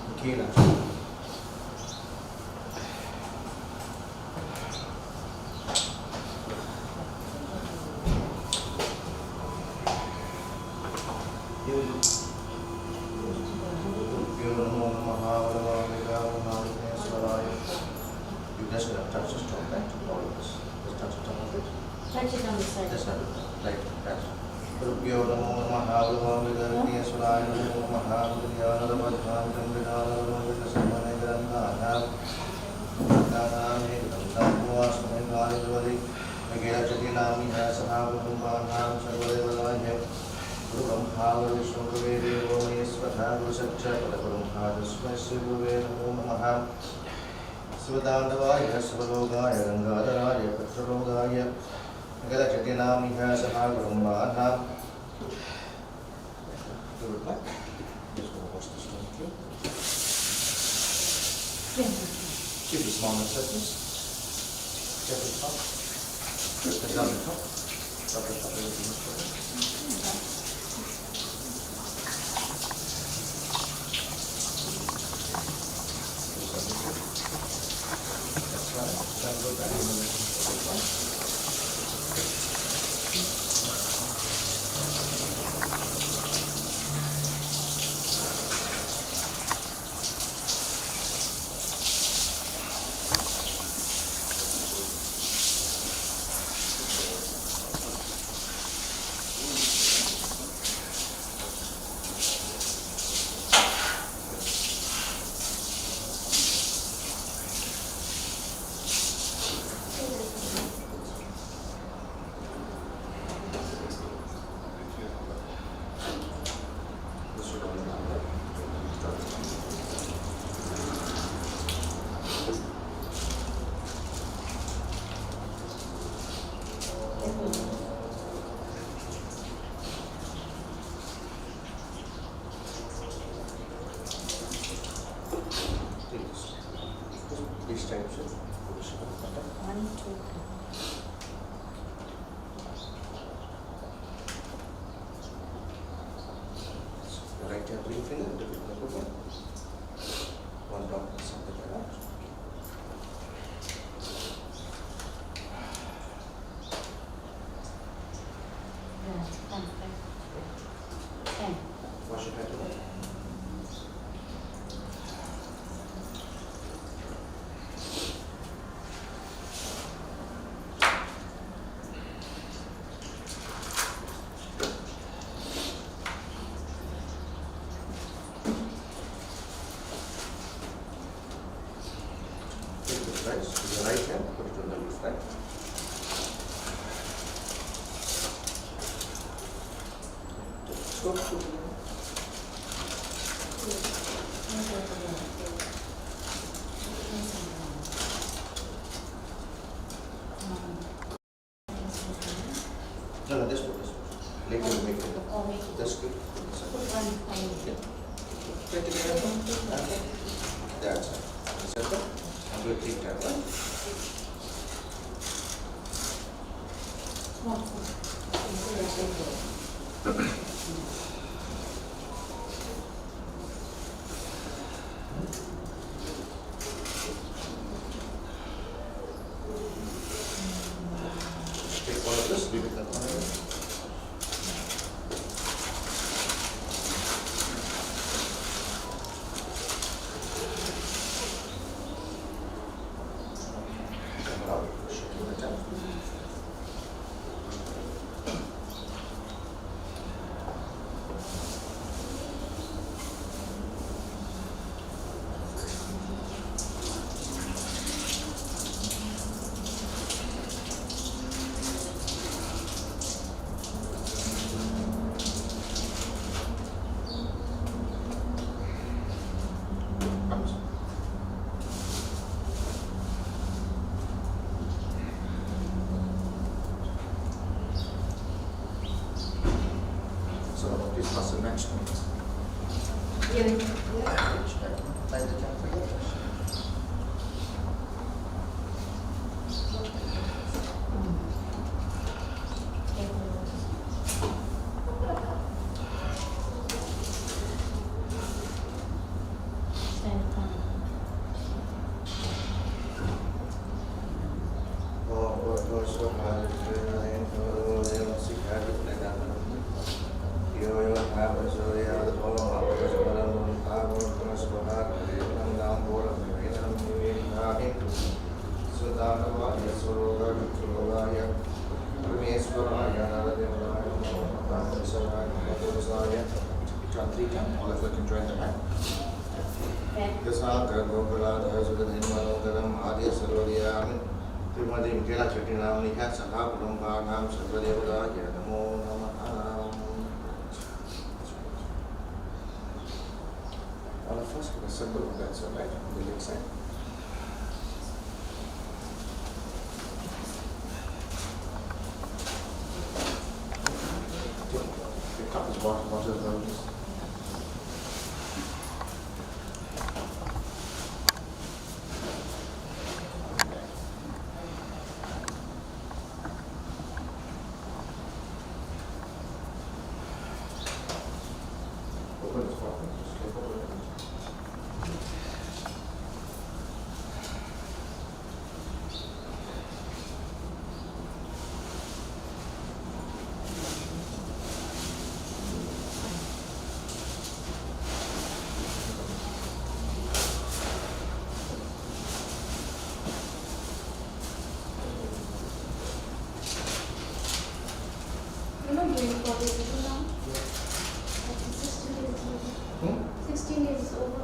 Mikaila. Just touch the stone, right? All of this. Just touch it on the Touch it on the side. Just like that. Rupyo namo mahavama vidharni swaraya namo mahavriya naravadham jambidana namo samane grandhanam danam ekam vasmane nalivali Mikaila chetty nami sahakumbhanam sarvadevadanya Guru Brahma Vishnu Devo Maheswara Guru Satya Parabrahma Tasmai Gurave Namo Namaha Sudandavaya Svalogaya Rangadharaya Patralogaya Mikaila chetty nami sahakumbhanam. Good luck. Just go wash the stone clean. Keep the small surface. Check it out. Right hand ring finger, one drop, something like that. Wash your hand away. Take this rice with your right hand, put it on the leaf, right? Stop. No, this one. Let him make it. That's good. Take it again. That's it. Set up. And we'll take that one. Take all of this, leave it in the corner. Come out, shaking the tongue. So please pass the next one. Light the lamp for you. All of you can join the hand. Mikaila chetty all of us can assemble on that side, right? On the left side. The cup is water as well. You're not doing 40 days now? 16 days is over. 16 days is over.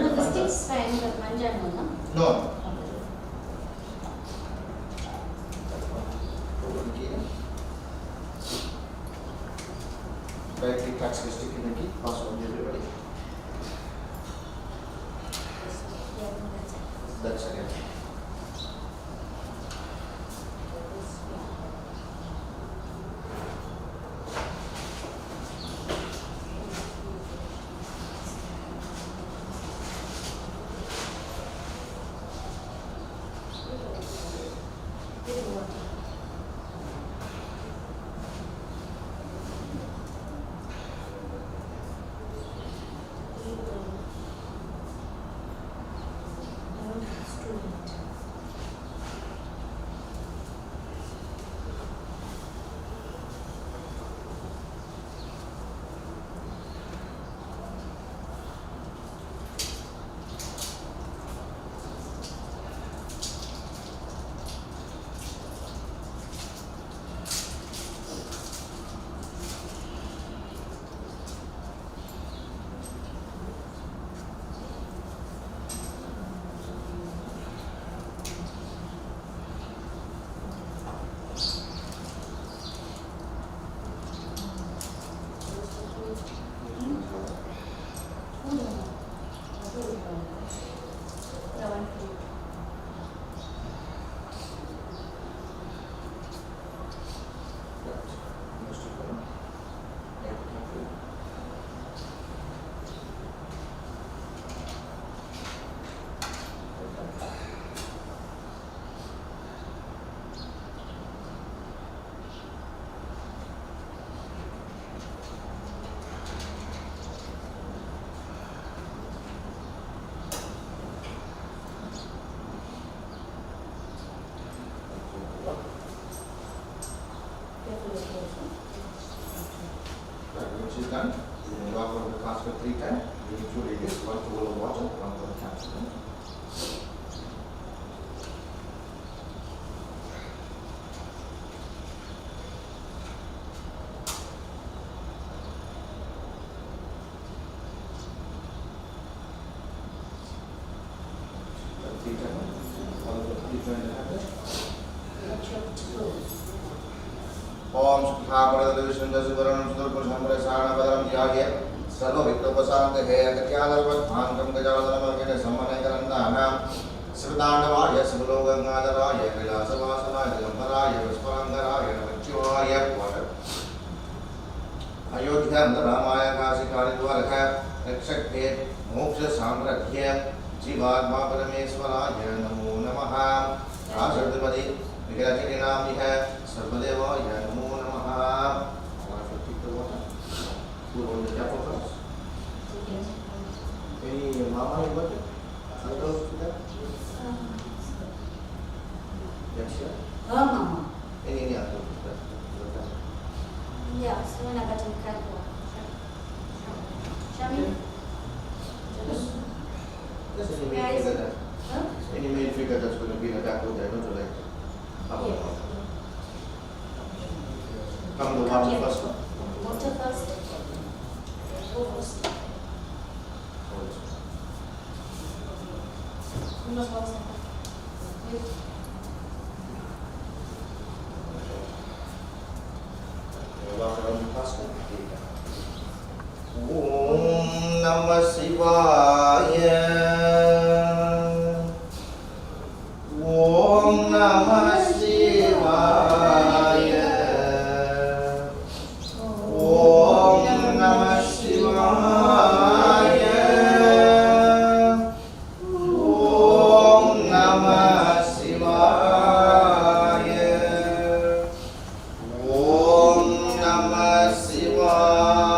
No, the stick's fine, but manjano, no? No. Right click, touch the stick in the key, pass on to everybody. Yeah, that's it. That's it. Which is done. You walk over the casket 3 times. You need 2 radius, 1 to hold the water, 1 for the capsule. ओम सुखापरदविष्णुदसुवरणं सुदुर्पुरुषमृषाणपदं ध्याये सर्वविघ्नोपशान्तये गत्यादर्वध्वान्तं गजाननमर्गिण सम्मनैकरन्दानां श्रीताण्डवाय शिवलोकगङ्गाधराय कैलासवासनाय दिगम्बराय पुष्परङ्गराय नमच्चिवाय अयोध्यां रामाय काशीकारिद्वारक रक्षक्ये मोक्षसाम्राज्ये जीवात्मा परमेश्वराय नमो नमः। राजर्धपति विग्रहनामिह सर्वदेवाय नमो नमः। Any mama you got it? Photos to that? Yes, sir. Mama. Any other? Yeah, so when I got to cut Shami? Just any male figure that. Huh? Any male figure that's going to be in a back of the don't you like? Yes. Come the water first. Water first. Go first. No, first. Om Namah Shivaya. Om Namah Shivaya. Om Namah Shivaya. Om Namah Shivaya. Om Namah Shivaya.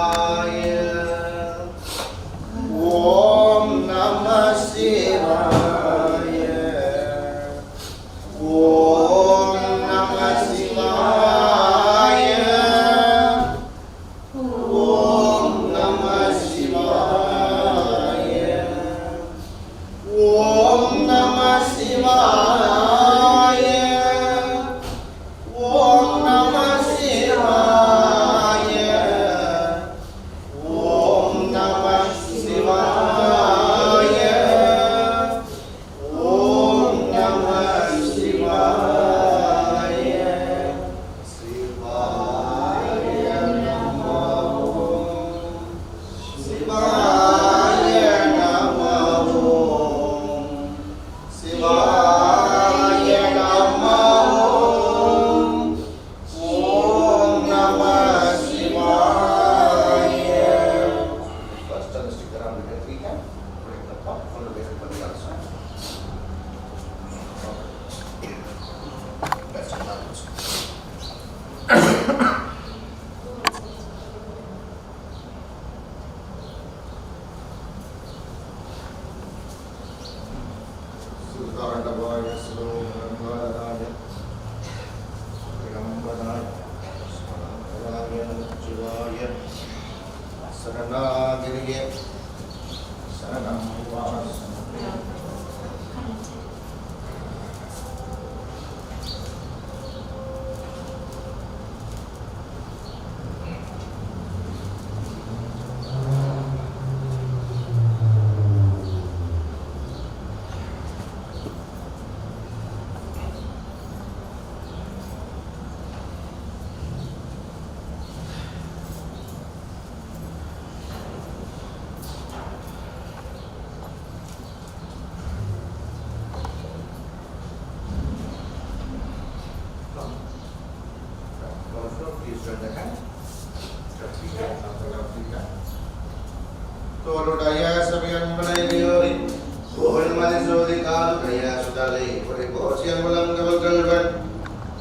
siang malam kebal-kalban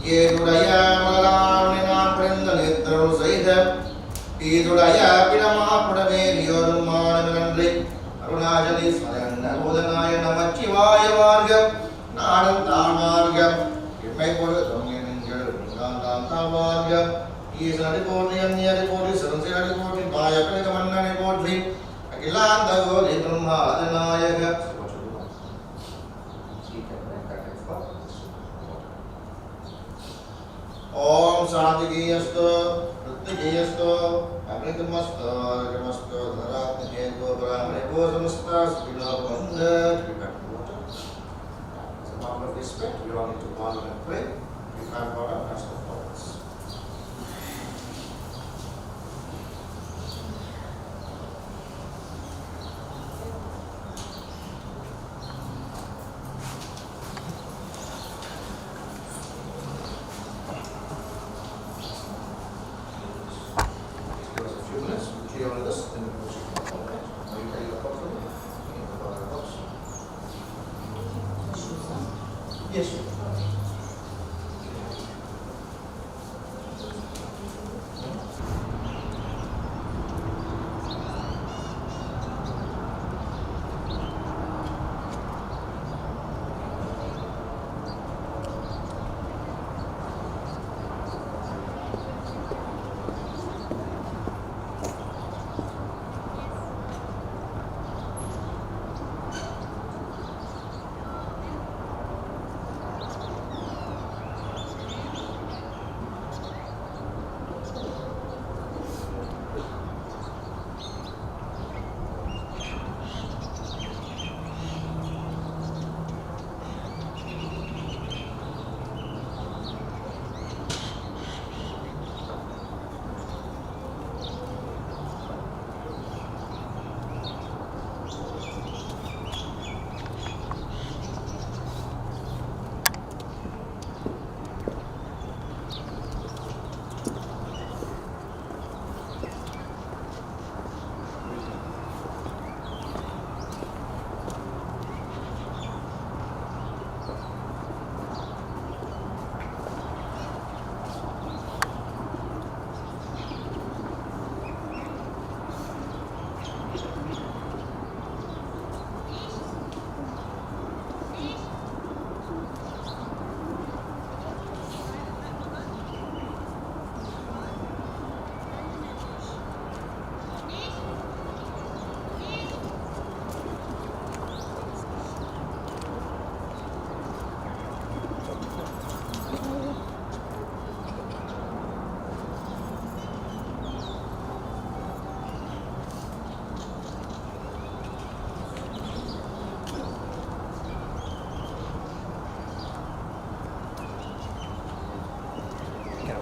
Yedudaya malalam ningan perinda nitra saida Idudaya pinamahapudame liyodumana menandri Arunajali sayang narudanaya namachivaya margam Nadam tamargam Imay koda dhamya ninjal Ningandam tamargam Isari kodi anniyari kodi saransirari kodi Mayakani kamannani kodi Akilanta kodi brahma adanayaka Om Shanti Giyasto, Rutti Giyasto, Amritamasto, Ramasto, Dharat, Niheto, Brahmane, Bhosamasta, Sukila, Banda, you have water. As a matter of respect, we all need to bow and pray. We have our master thoughts. Yes.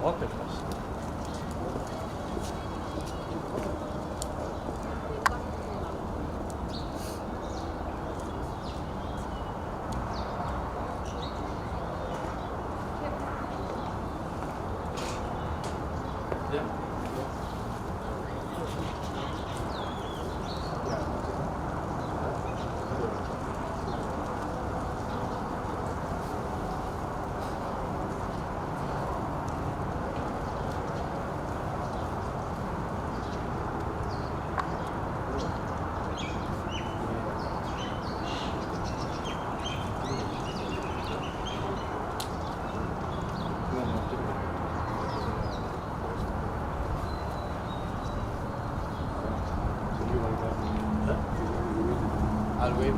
Walk with us. I'll wait.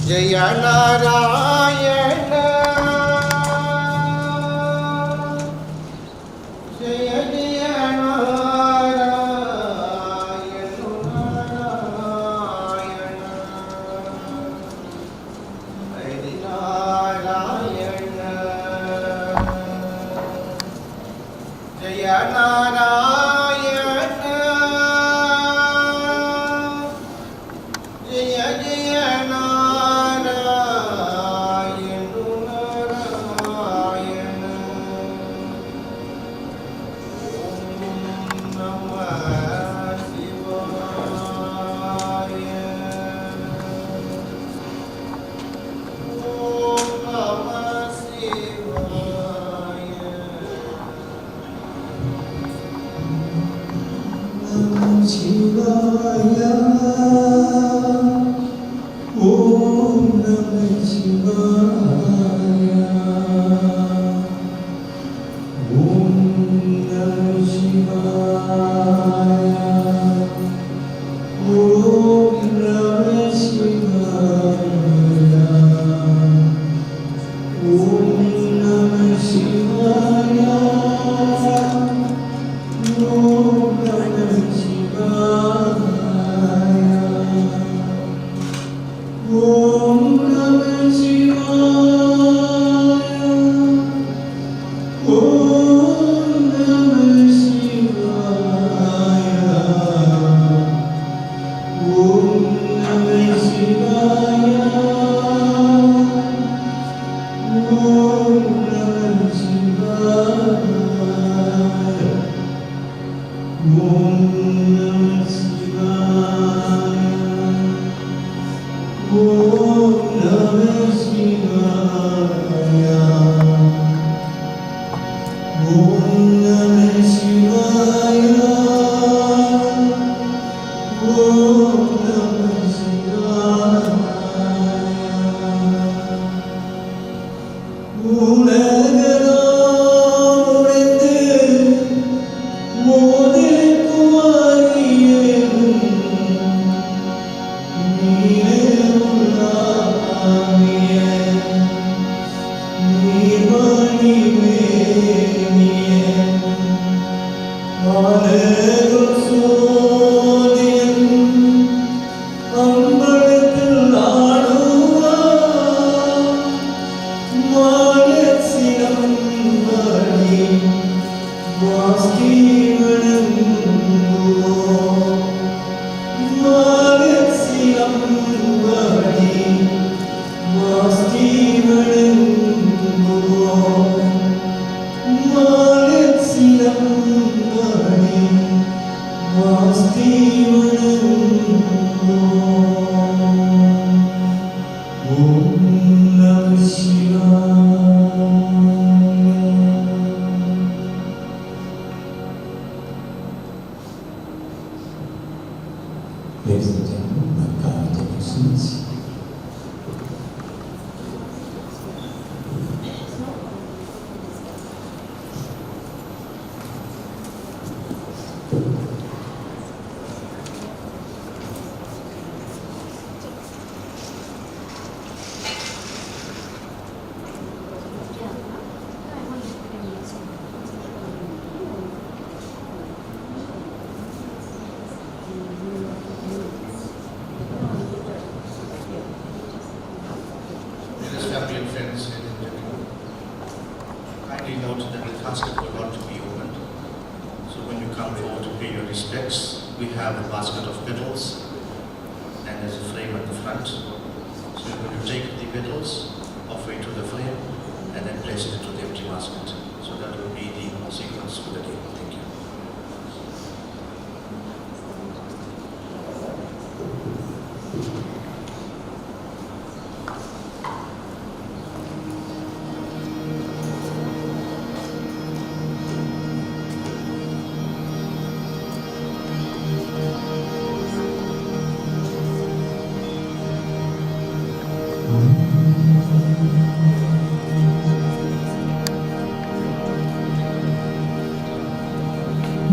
Jaya Narayana Jaya Jaya Narayana Narayana Hari Narayana Jaya Narayana Jaya Jaya Shivaya, Om Namah Shivaya, Om Namah Shivaya, Om Namah Shivaya, Om Namah Shivaya, Om Namah Shivaya, Om Namah Shivaya. kindly note that the casket will not be opened. So when you come forward to pay your respects, we have a basket of petals and there's a flame at the front. So you're going to take the petals, offer it to the flame, and then place it into the empty basket. So that will be the sequence for the day. Thank you.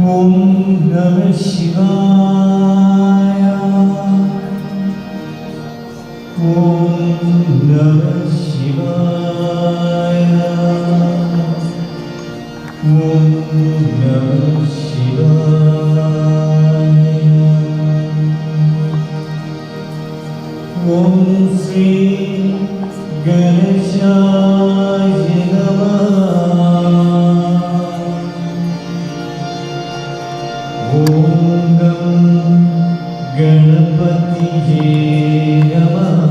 Om Namah Shivaya. Om Namah Shivaya. Om Namah Shivaya. Om Sri Ganeshaya Namah. Om Ganapati Namah.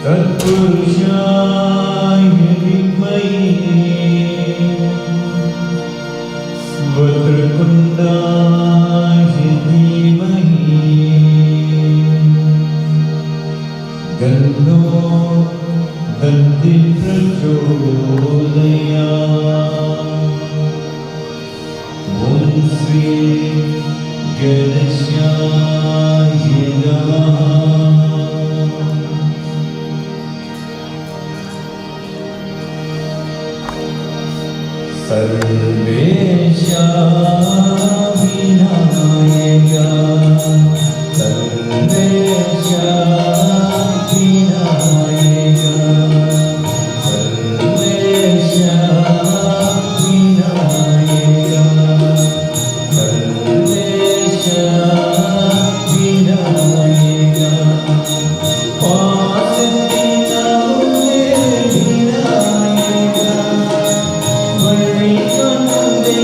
Tatpurushaya Vidmahi Vajrakundaya Dhimahi Ganno Danti Prachodayat. Om Sri Ganeshaya Namah. Sarvesha Vinayaka, Sarvesha Vinayaka, Sarvesha Vinayaka, Sarvesha Vinayaka. Pasati Namude Vinayaka, Vari Kande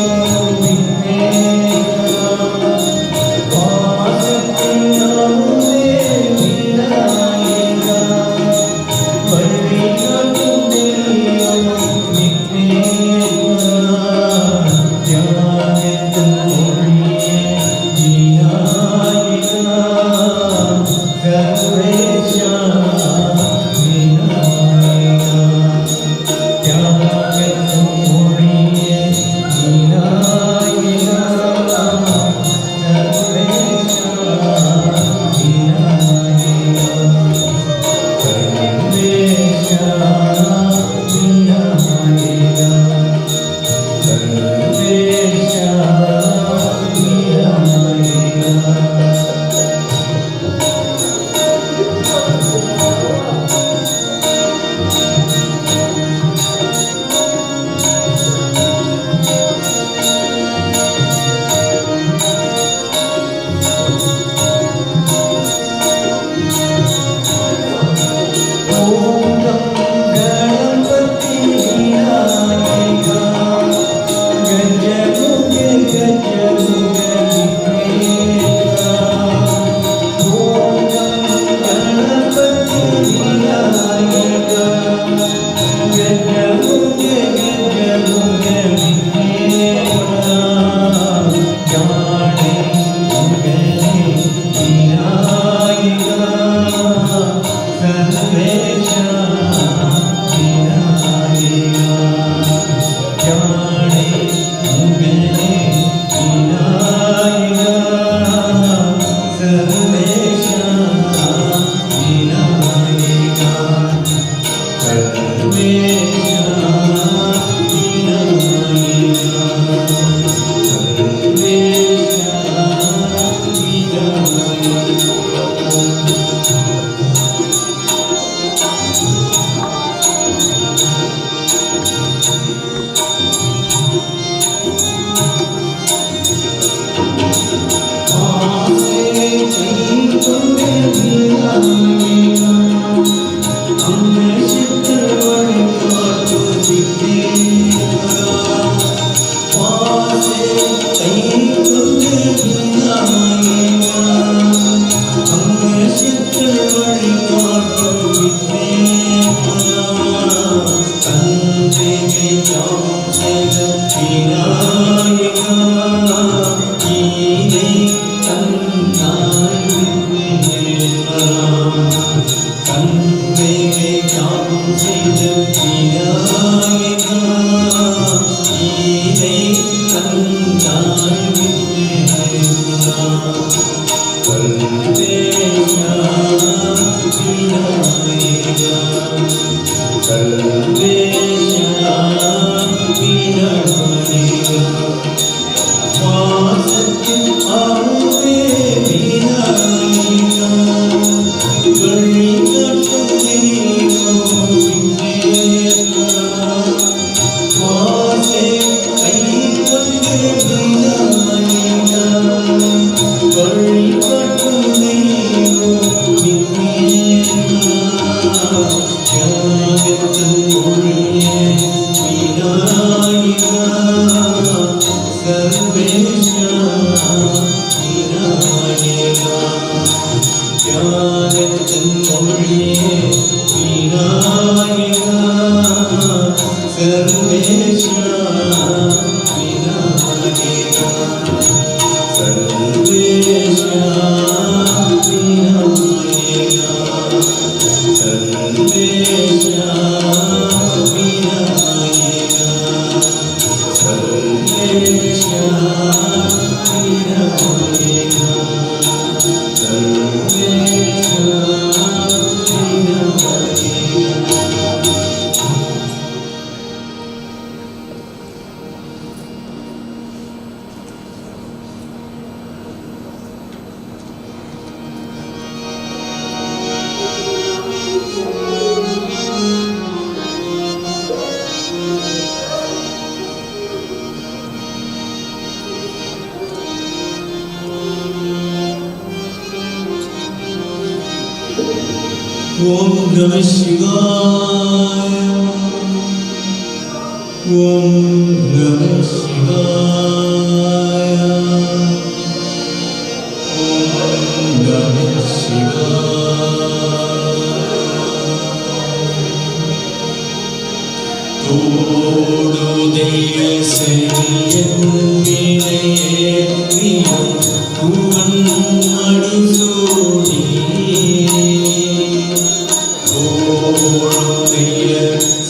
Vinayaka. Pasati Namude Vinayaka, Vari Kande Om செய்த விநாயகா இதை கண்டாய் விண்ணேகா கல்வேஷா விநாயகா கல்வேஷா விநாயகா வாசத்தின் ஆவே விநாயகா வழிகாட்டும் தெய்வம் விண்ணேகா வாசே கை கொண்டு விநாயகா வழிகாட்டும் தெய்வம் விண்ணேகா தியாகத்தின் ஒளியே விநாயகா சர்வேஷா விநாயகா தியாகத்தின் ஒளியே விநாயகா சர்வேஷா விநாயகா சர்வேஷா விநாயகா சர்வேஷா விநாயகா சர்வேஷா விநாயகா சர்வேஷா விநாயகா ஓம் நம சிவாய ஓம் நம சிவாய ஓம் நம சிவாய தோடுதைய செல்லியன் வினையேறியும் புவன் அடிசூடி தோடுதைய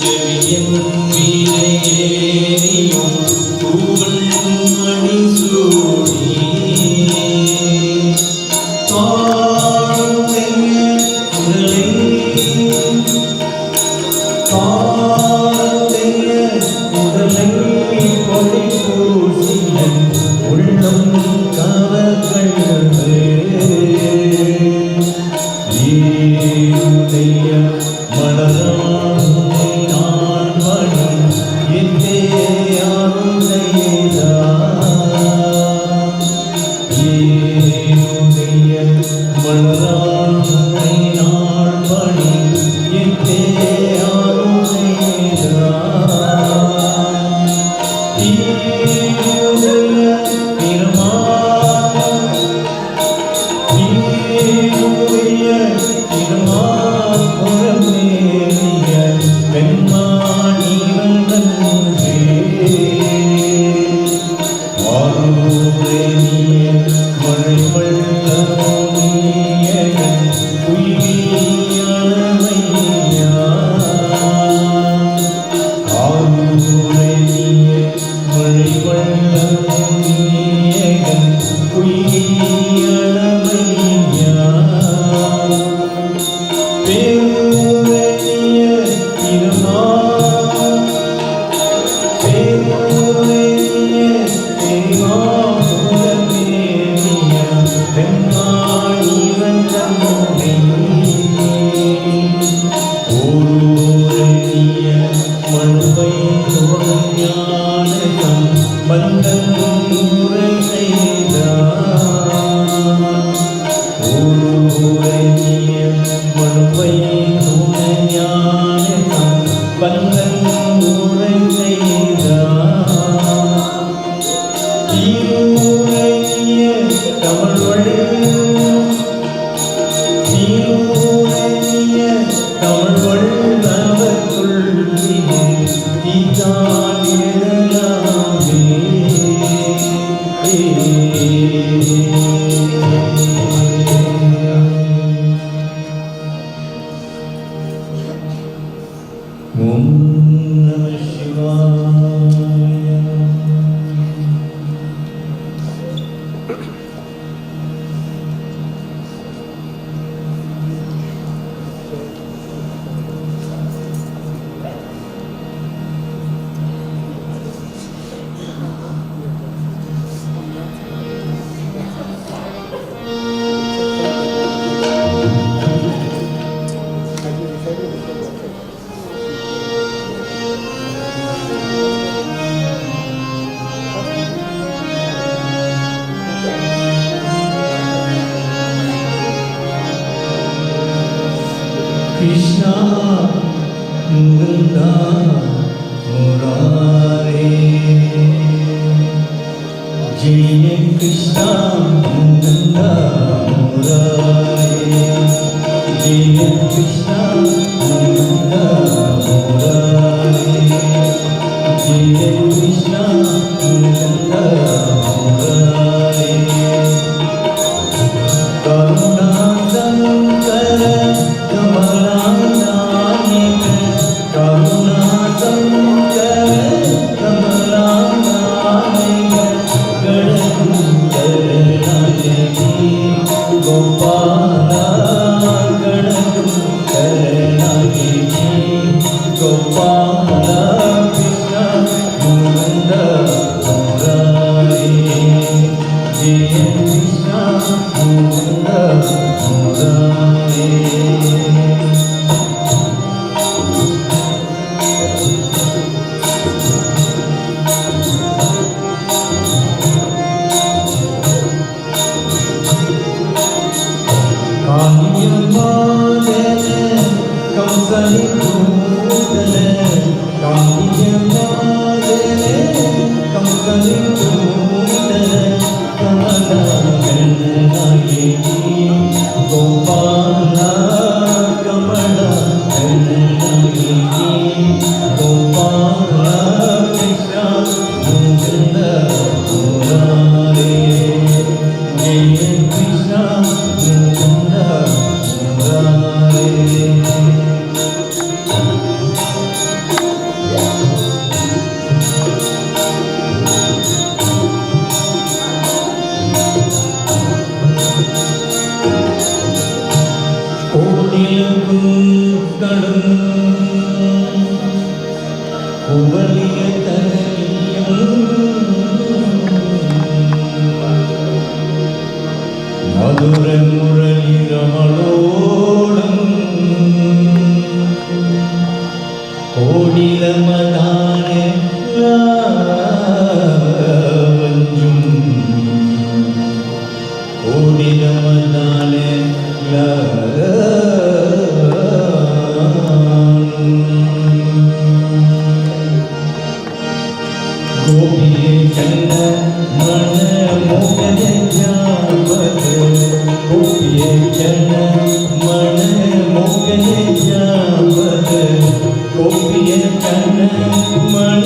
செல்லியன் வினையேறியும் புவன் அடிசூடி தாழ்ந்தைய உடலை தாழ்ந்தைய உடலை பொடி பூசினன் உள்ளம் கவர்கண்டது ஈருடைய மலரானை நான் மணி எந்தே யாரும் செய்தார் नमः शिवाय। कृष्णा मुकुंदा मुरारे, जय कृष्णा मुकुंदा मुरारे, जय कृष्णा मुकुंदा मुरारे, जय कृष्णा मुकुंदा मुरारे। करुणा शंकर कमलानायक, करुणा शंकर कमलानायक, गणकुंडलनायकी गोपाला, गणकुंडलनायकी गोपाला, कृष्ण मुकुंद मुरारे, जय कृष्ण मुकुंद मुरारे। कामियमादने कंसलिपूतने, कामियमादने कंसलिपूतने, कमलानयकी गोपाला, कमलानयकी गोपाला, कृष्ण मुकुंद मुरारे, जय कृष्ण मुकुंद मुरारे। മധുര മുരളിരമളോടും കോടിലമദാനെ ലാവഞ്ചും, കോടിലമദാനെ गोपिये चंद मन मोहन जावत, गोपिये चंद मन मोहन जावत, गोपिये चंद मन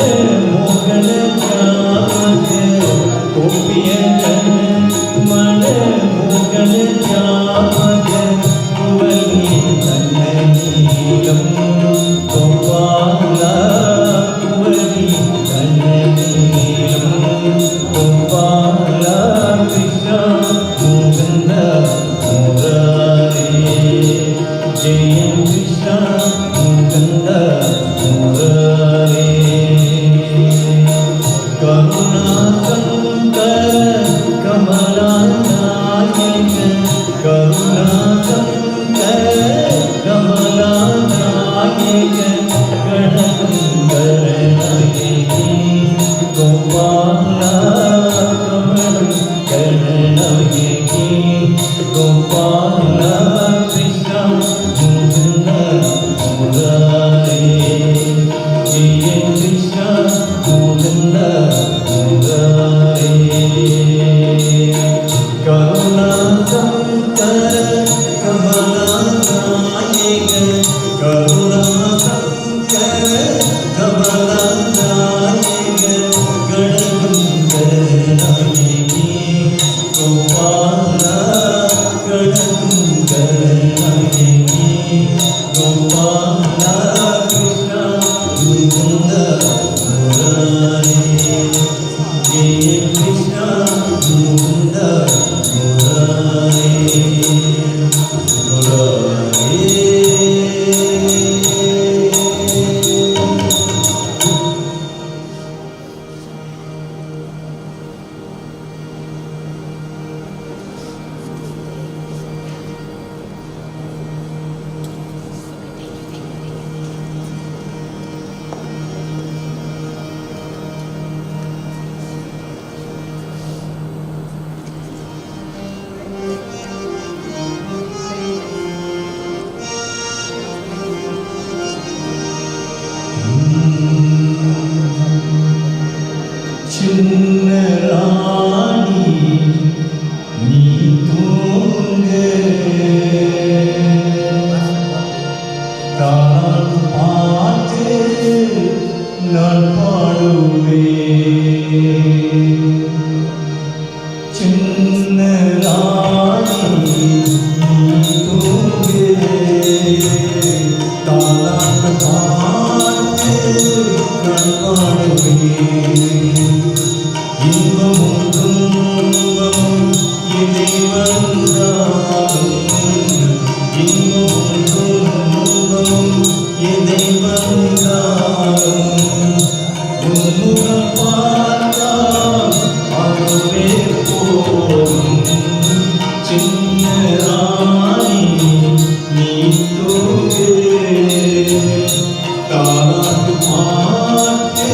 தாலாட்டு பாட்டு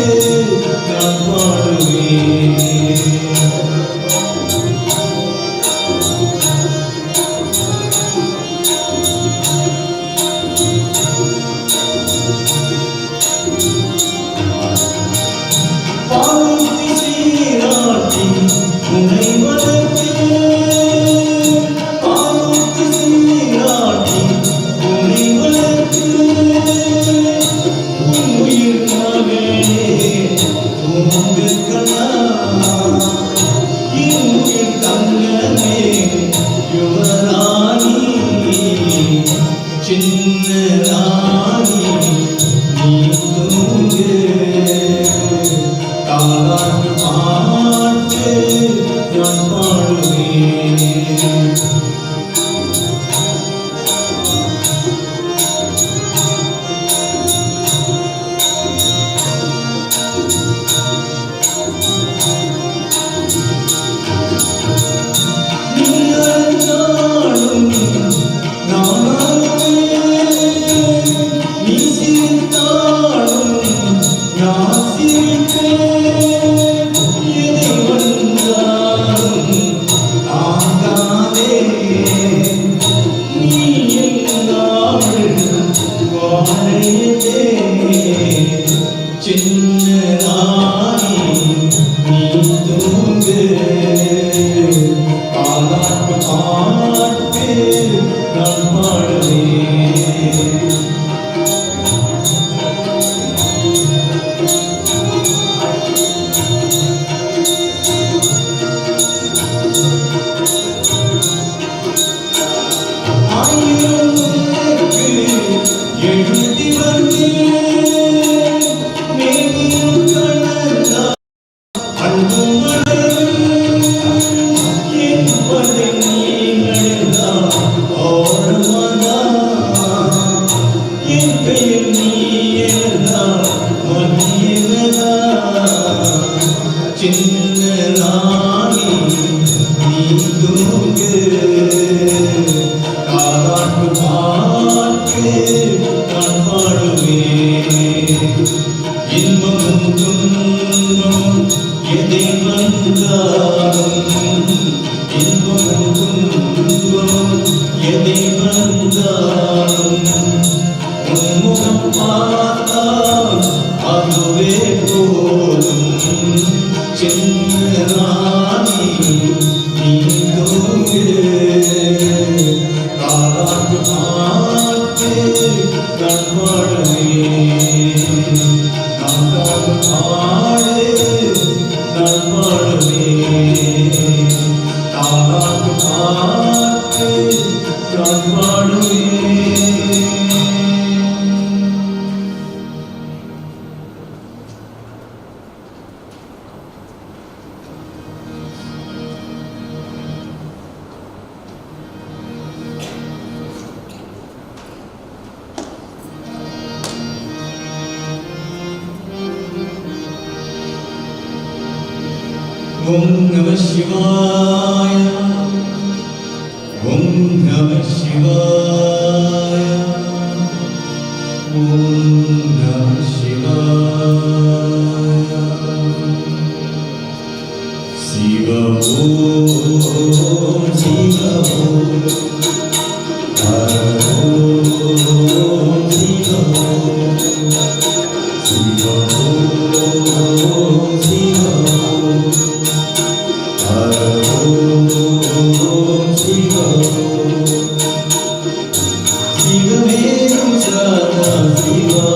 நான் பாடுவேன். பாலூட்டி சீராட்டி உன்னை வளர்த்து, பாலூட்டி சீராட்டி உன்னை வளர்த்து, உன் உயிர் மகனே உனக்கு கண்ணா, என் உயிர் தங்கமே யுவராணி, சின்ன ராணி நீ தூங்கு. தாலாட்டு பாட்டு நான் பாடுவேன். நீ அழுதாலும் நான் அழுவேன், நீ சிரித்தாலும் நான் சிரிப்பேன். எதை வந்தாலும் தாங்காதே, நீ இல்லாமல் வாழையதே. சின்ன ராணி நீ தூங்கு. தாலாட்டு பாட்டு நான் பாடுவேன். ஆயிரம் உனக்கு எழுதி வந்தேன், மேனியும் கடந்தா அன்பும் மலரும் என்பதை நீ நடந்தால் ஓரமாதான், என் பெயர் நீ எழுந்தால் மதியவதான். சின்ன ராணி நீ தூங்கு. தாலாட்டு பாட்டு நான் பாடுவேன். இன்பமும் துன்பமும் எதை வந்தாலும், இன்பமும் துன்பமும் எதை வந்தாலும், உன்முகம் பார்த்தால் அதுவே போதும். சின்ன ராணி நீ தூங்கு. தாலாட்டு பாட்டு நான் பாடுவேன். தாலாட்டு பாடு நான் பாடுவேன். தாலாட்டு பாட்டு நான் பாடுவேன். ஓம் நம சிவாய, ஓம் நம சிவாய, ஓம் நம சிவாய. சிவ ஓம் சிவ ஓம், ஹர ஓம் சிவ ஓம், சிவ ஓம் சிவ ஓம், ஹர ஓம் சிவ ஓம். சிவமே சதா சிவா.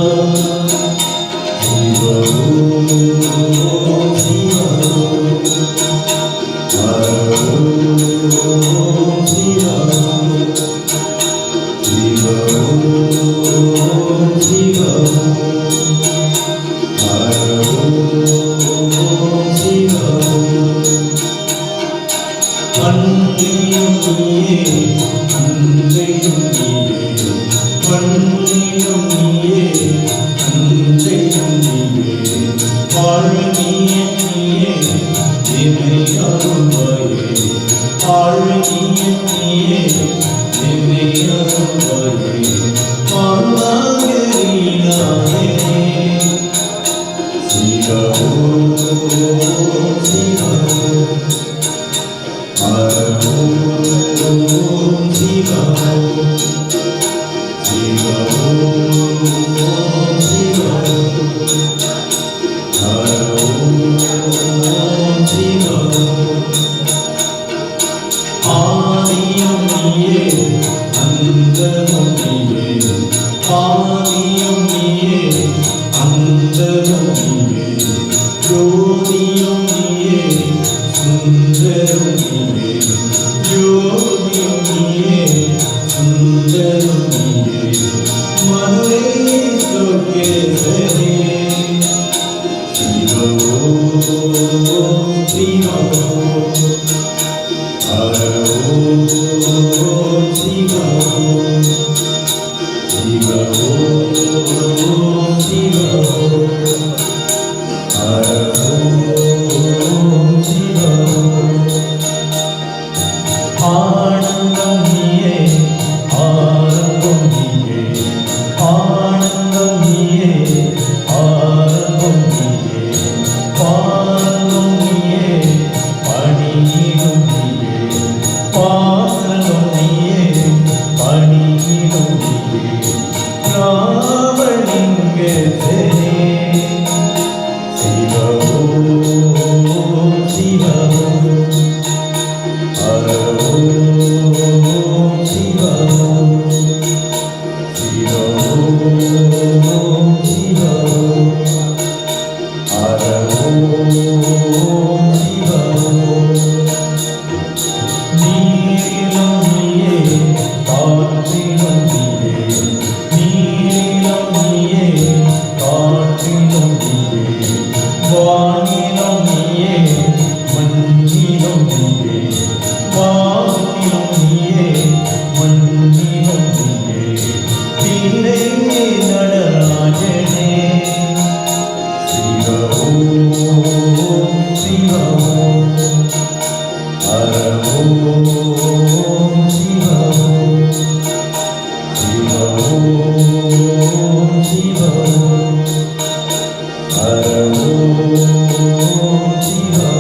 சுந்தரம் நீயே ஜோதியும் நீயே சுந்தரம் நீயே ஜோதியும் நீயே சுந்தரம் நீயே மதுரை சொர்க்கேசரே சிவோ சிவோ ஹரோ சிவோ சிவோ சிவோ ஹரோ சிவோ ஆனந்தம் நீயே ஆரம்பம் நீயே ஆனந்தம் நீயே ஆரம்பம் நீயே பாரம்பம் நீயே பணியிடும் நீயே பாசனம் நீயே பணியிடும் நீயே ராமலிங்கேசரே சிவோ சிவோ ஹரோ சிவோ சிவோ சிவோ ஹரோ சிவோ நீலம் நீயே காற்றிலும் நீயே நீலம் நீயே காற்றிலும் நீயே வானிலும் நீயே மண்ணிலும் நீயே வானிலும் நீயே மண்ணிலும் நீயே தில்லை நடராஜனே சிவோ சிவோ ஹரோ சிவோ சிவோ சிவோ ஹரோ சிவோ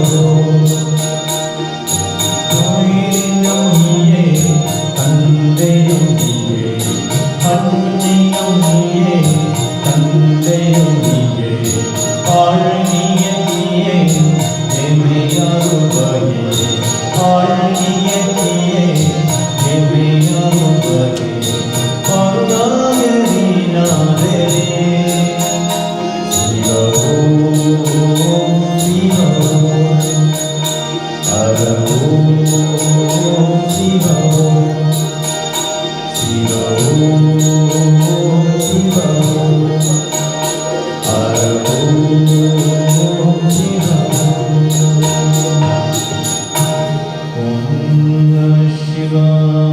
தாயினும் நீயே தந்தையும் நீயே அன்னையும் நீயே தந்தையும் நீயே ஆழ்நிய நீயே எமையாருவாயே ஆழ்நிய நீயே எமையாருவாயே அருணாகரி நாதரே சிவோ சிவோ ஹரோ சிவோ சிவோ சிவோ ஹரோ சிவோ ஓம் நமः சிவாய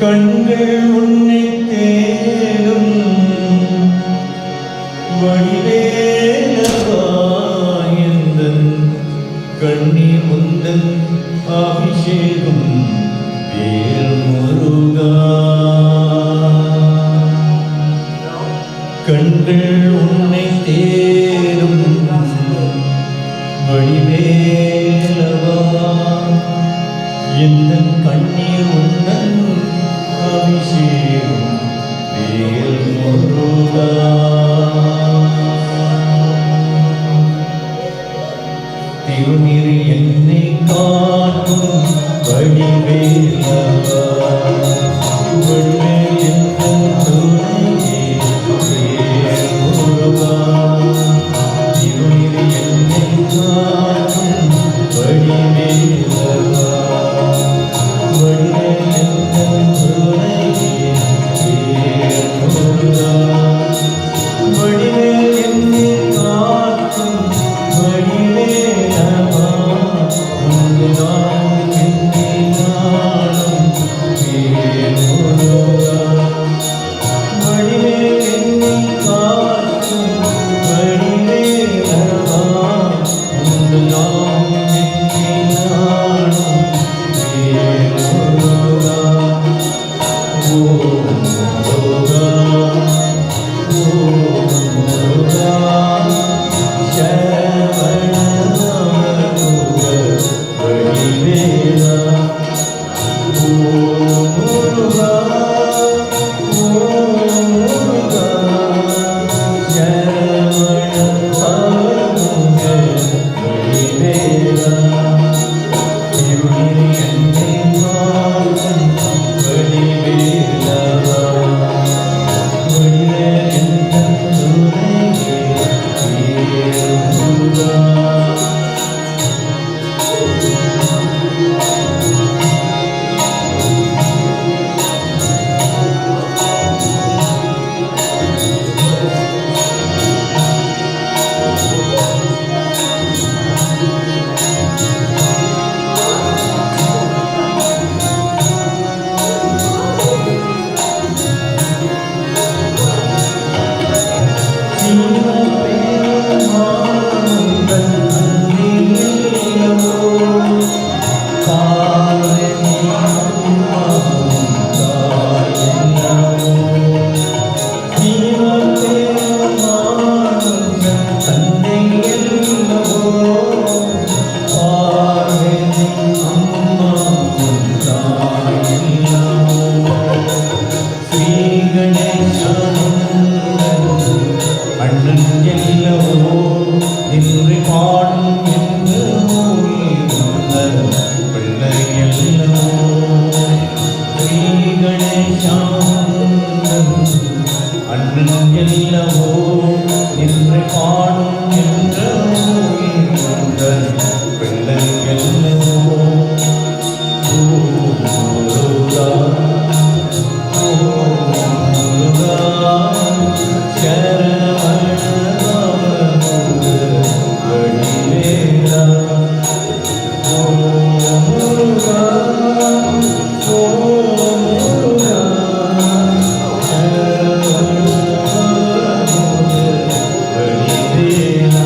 கண்கள் உன்னை தேடும் வடிவேலவாயந்தன் கண்ணீர் முந்தன் அபிஷேகம் வேல் முருகா கண்கள் உன்னை தேடும் வடிவேலவா எந்த கண்ணீர் உந்தன் அபிஷேகம் வேல் முருகா திருநீர் என்னை காட்டும் வடிவேலவா வடிவேல் எந்தன் துணையே வேல் முருகா திருநீர் என்னை காட்டும் வடிவேலவா வடிவேல் எந்தன் துணையே வேல் முருகா வடிவேல் என்னை காட்டும் வடிவேலவா உங்கள் நாமம் என்னை நாளும் வேல் முருகா வடிவேல் என்னை காட்டும் வடிவேலவா உங்கள் நாமம் என்னை நாளும் வேல் முருகா ஓம் முருகா ஓம் முருகா சரவண நாம வடிவேலா ஓம் முருகா இல்லவோ என்று பாடும் என்றவோ உங்கள் பிள்ளைகளோ முருகா முருகா சரவண வடிவேலா முருகா முருகா Mikaila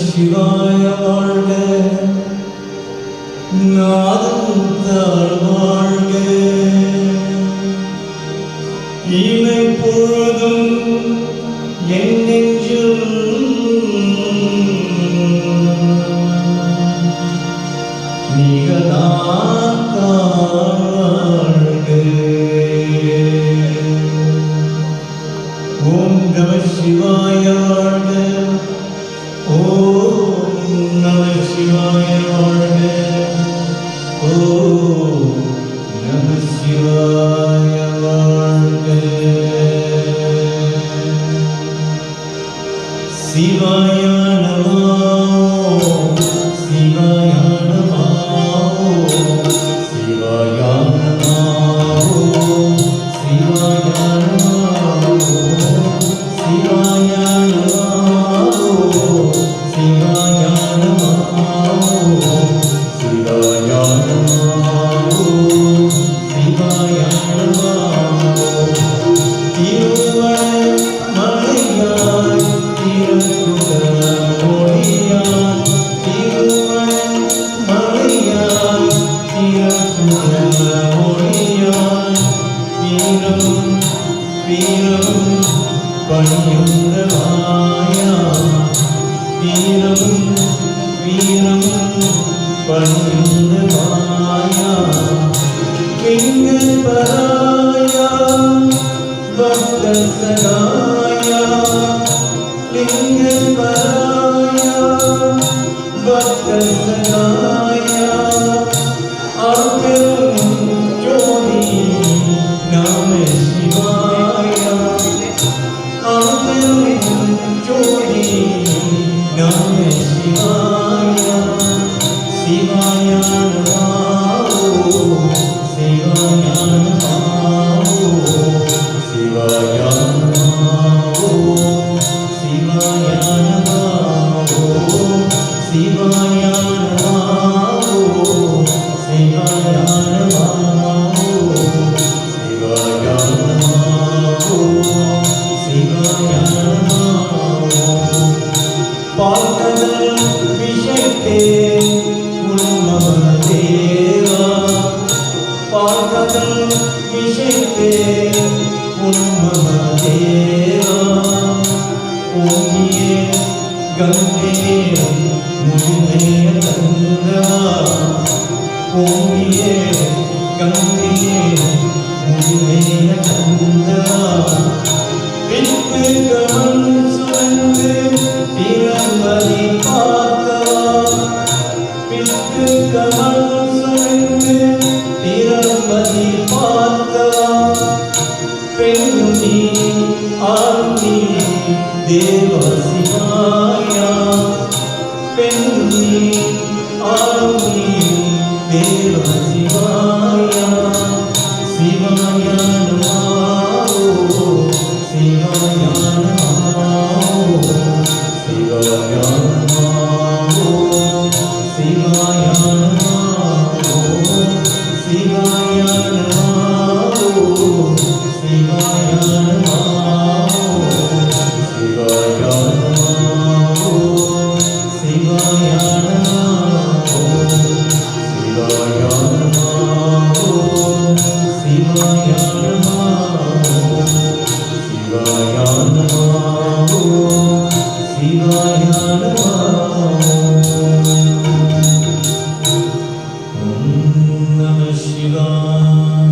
சிவாய வாழ்க நாதம் தாழ்வாழ சுடமொழியாய் வீரம் வீரம் பணியுந்தவாயா வீரம் வீரம் பணியுந்தவாயா லிங்கபராயா பக்த சகாயா லிங்கபராயா பக்த சகாயா அருள் ஜோதி நம சிவாயா அருள் ஜோதி நம சிவாயா சிவாயா நமோ சிவாயா நமோ சிவாயா நமோ சிவாயா நமோ சிவாயா நமோ சிவாயா நமோ சிவாயா நமோ சிவாயா நமோ பார்த்ததல் விஷயத்தே உன்மமதேவா பார்த்ததல் விஷயத்தே உன்மமதேவா ஓங்கியே கங்கே முழுமே தந்தவா ஓங்கியே கங்கே முழுமே தந்தவா வித்து கமன் சுரந்து திறம்பதி பார்த்தவா வித்து கமன் சுரந்து திறம்பதி பார்த்தவா பெண்ணுனி ஆண்டி தேவ சிவாயா பெண்ணுனி ஆண்டி தேவ சிவாயா சிவாயா நமோ சிவாயா நமோ சிவாயா நமோ சிவாயா நமோ சிவாயா நமோ சிவாயா நமோ சிவாயா நமோ சிவாயா நமோ சிவாயா நமோ சிவாயா நமோ சிவாயா நமோ சிவாயா நமோ ஓம் நமः சிவாய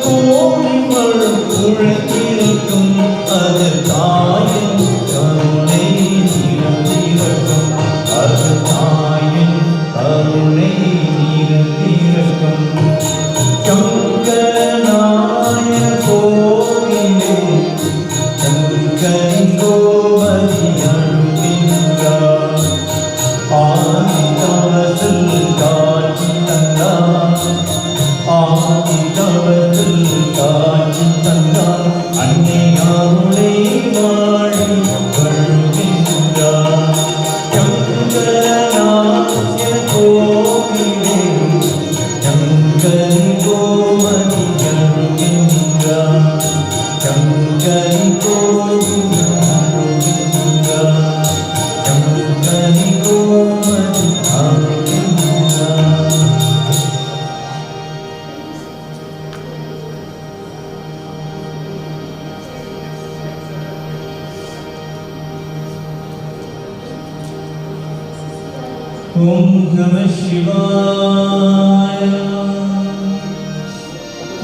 கோடி மழம் உழக்கிருக்கும் அது தாயின் கருணை நிறந்திருக்கும் அது தாயின் கருணை நிறந்திருக்கும் கங்கனாய கோவிலே கங்கை கோமதி அழுகின்றார் ஆதிதவத்தில் காட்சி தந்தார் ஆதிதவத்தில் காட்சி தந்தார் அன்னை அருளை வாழி வருகின்றார் கங்கனாய கோவிலே கங்கை கோமதி அழுகின்றார் கங்கை கோமதி அழுகின்றார் கங்கை கோமதி அழுகின்றார் ஓம் நம சிவாய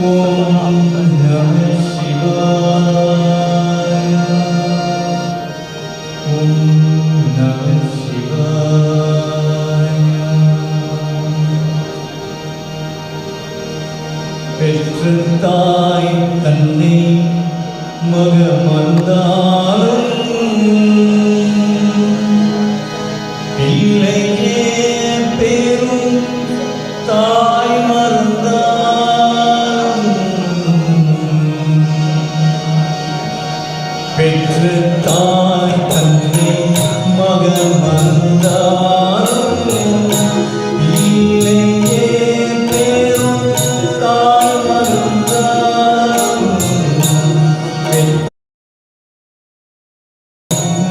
ஓம் நம சிவாய ஓம் நம சிவாய பெற்ற தாய் தன்னை மகமந்தாலும் பிள்ளையே பெரும் தாய் மறந்தாலும் பெற்ற தாய் தன்னை மகன் மறந்தாலும் பிள்ளையே பெரும் தாய் மறந்தாலும்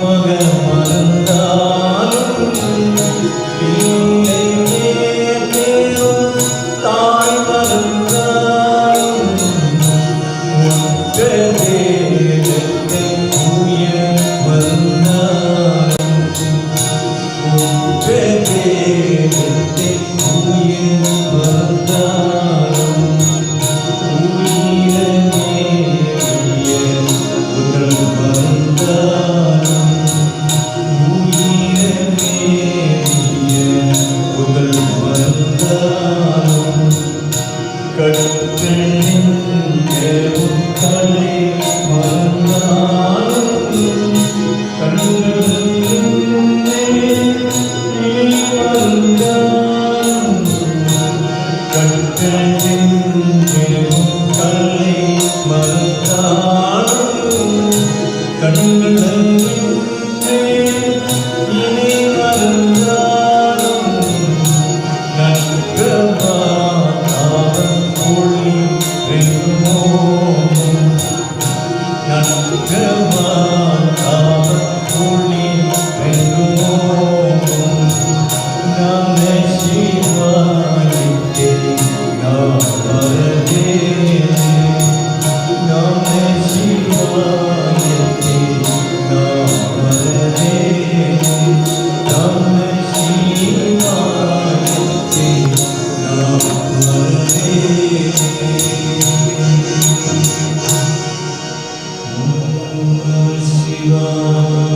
மகன் மறந்தாலும் பிள்ளையே பெரும் தாய் மறந்தாலும் உற்ற தேவத்தை உயர் வந்தாலும் உற்ற தேவத்தை உயர் வந்தாலும் உயிரே உடல் வந்தாலும் உடல் வந்தாலும் கற்றலின் கலை மறந்தாலும் கற்றலின் கலை மறந்தாலும் கண்களின் இனி மறந்தாலும் நன்கமாதாவன் ஒளி வெகுமோம் நன்கமாதாவன் ஒளி வெகுமோம் நம சிவாயிக்கே நாம் வரவேனே நம சிவாயிக்கே நாம் வரவேனே நம சிவாயிக்கே நாம் வரவேனே ஓம் நம சிவாய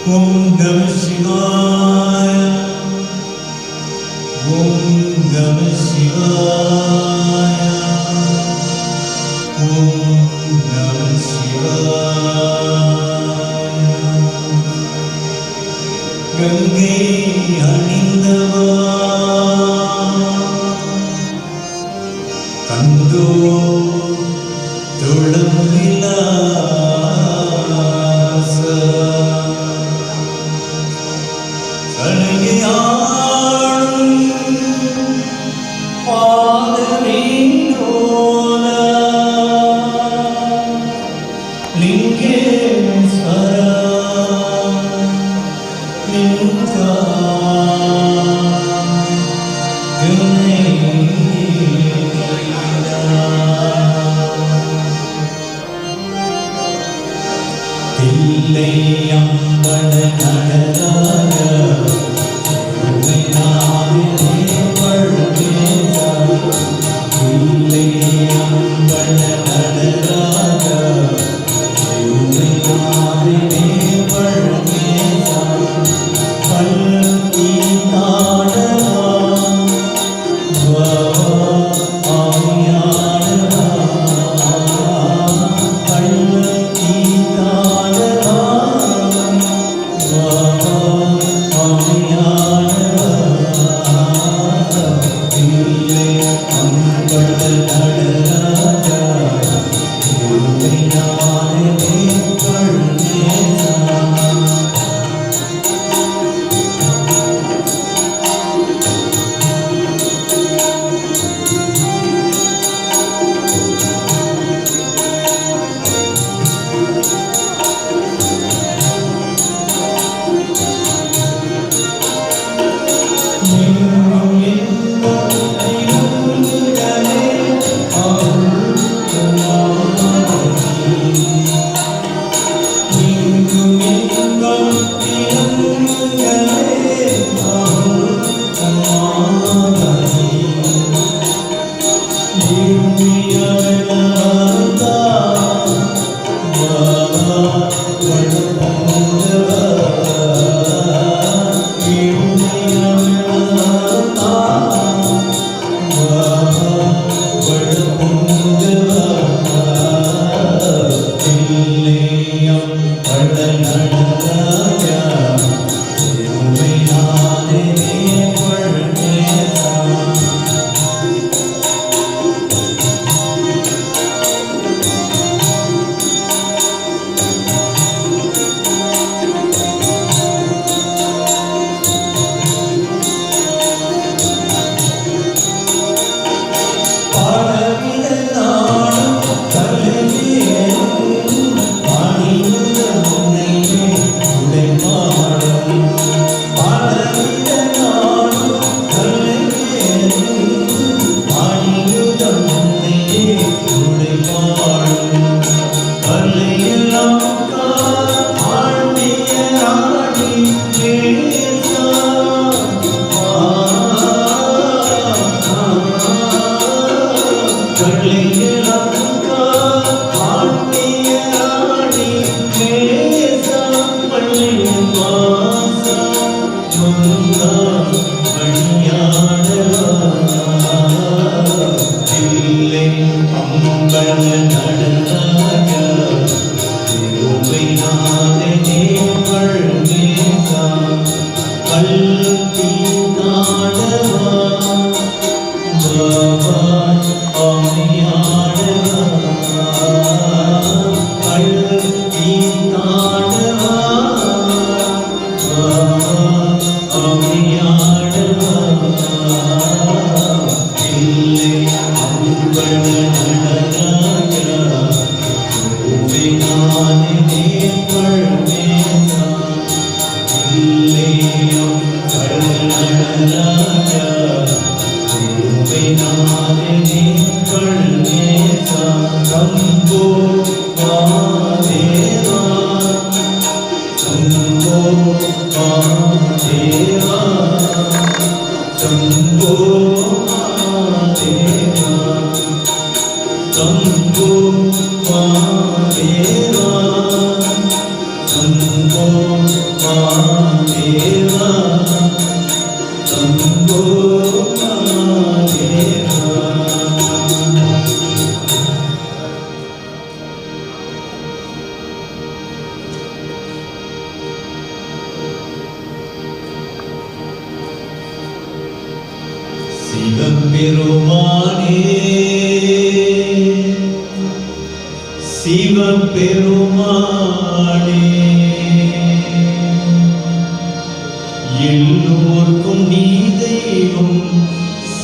ஓம் நம சிவாய ஓம் நம சிவாய ஓம் நம சிவாய கங்கை அணிந்தவா கந்தோ தொழும் விலாச கலையாளும் பாதவீனோல லிங்கேஸ்வர லிங்கா தில்லை அம்பல நடராஜ உமைநாதே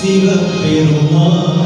சிவபெருமானே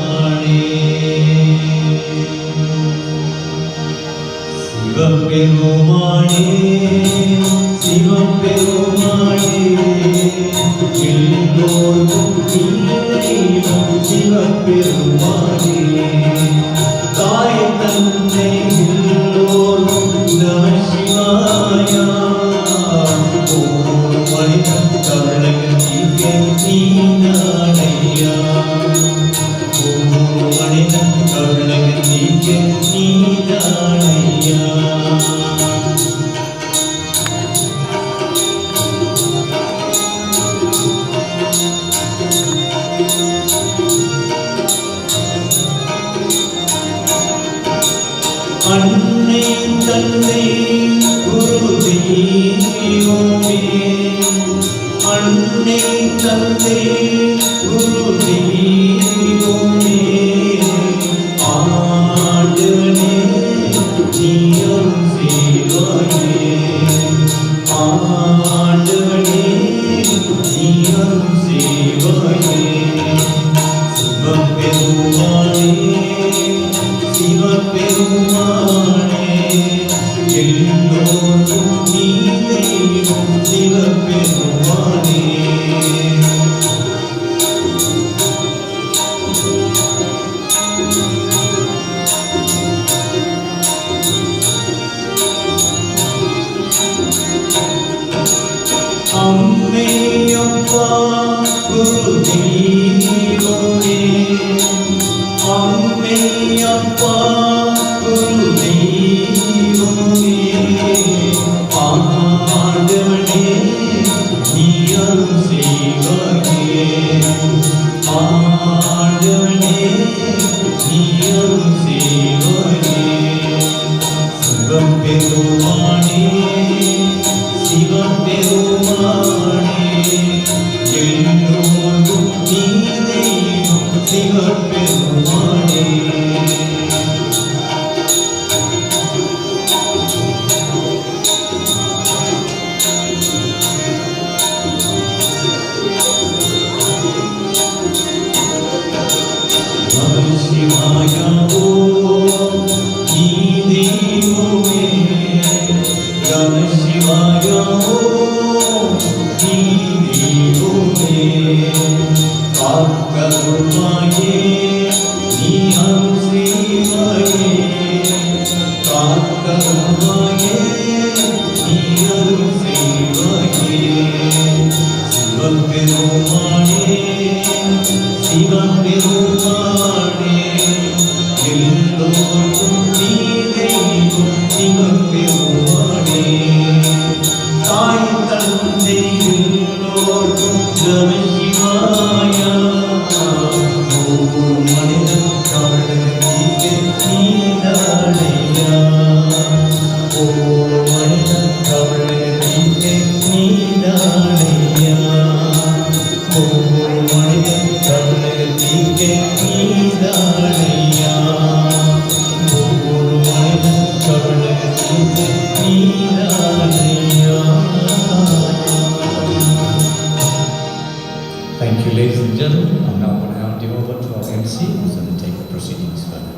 give over to our MC, who's going to take the proceedings further.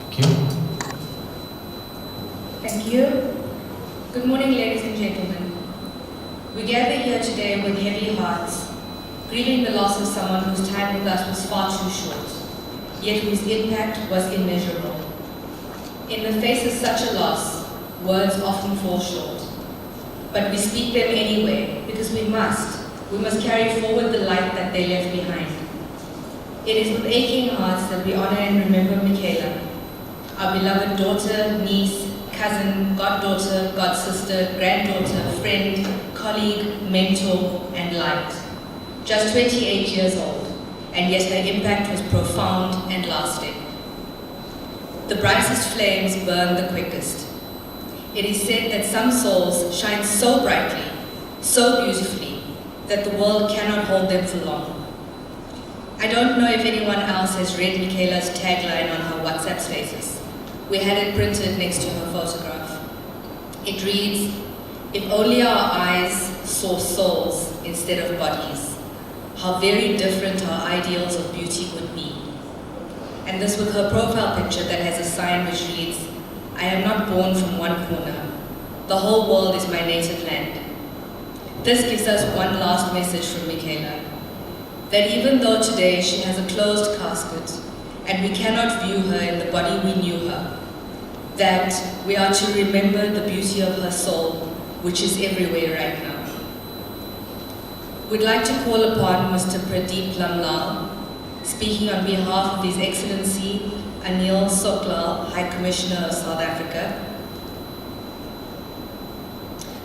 Thank you. Thank you. Good morning, ladies and gentlemen. We gather here today with heavy hearts, grieving the loss of someone whose time with us was far too short, yet whose impact was immeasurable. In the face of such a loss, words often fall short. But we speak them anyway, because we must. We must carry forward the light that they left behind. It is with aching hearts that we honor and remember Mikaila, our beloved daughter, niece, cousin, goddaughter, godsister, granddaughter, friend, colleague, mentor, and light. Just 28 years old, and yet her impact was profound and lasting. The brightest flames burn the quickest. It is said that some souls shine so brightly, so beautifully, that the world cannot hold them for long. I don't know if anyone else has read Mikaila's tagline on her WhatsApp status. We had it printed next to her photograph. It reads, "If only our eyes saw souls instead of bodies, how very different our ideals of beauty would be." And this with her profile picture that has a sign which reads, "I am not born from one corner. The whole world is my native land." This gives us one last message from Mikaila, that even though today she has a closed casket and we cannot view her in the body we knew her, that we are to remember the beauty of her soul, which is everywhere right now. We'd like to call upon Mr. Pradeep Lamlal, speaking on behalf of His Excellency Anil Soklal, High Commissioner of South Africa.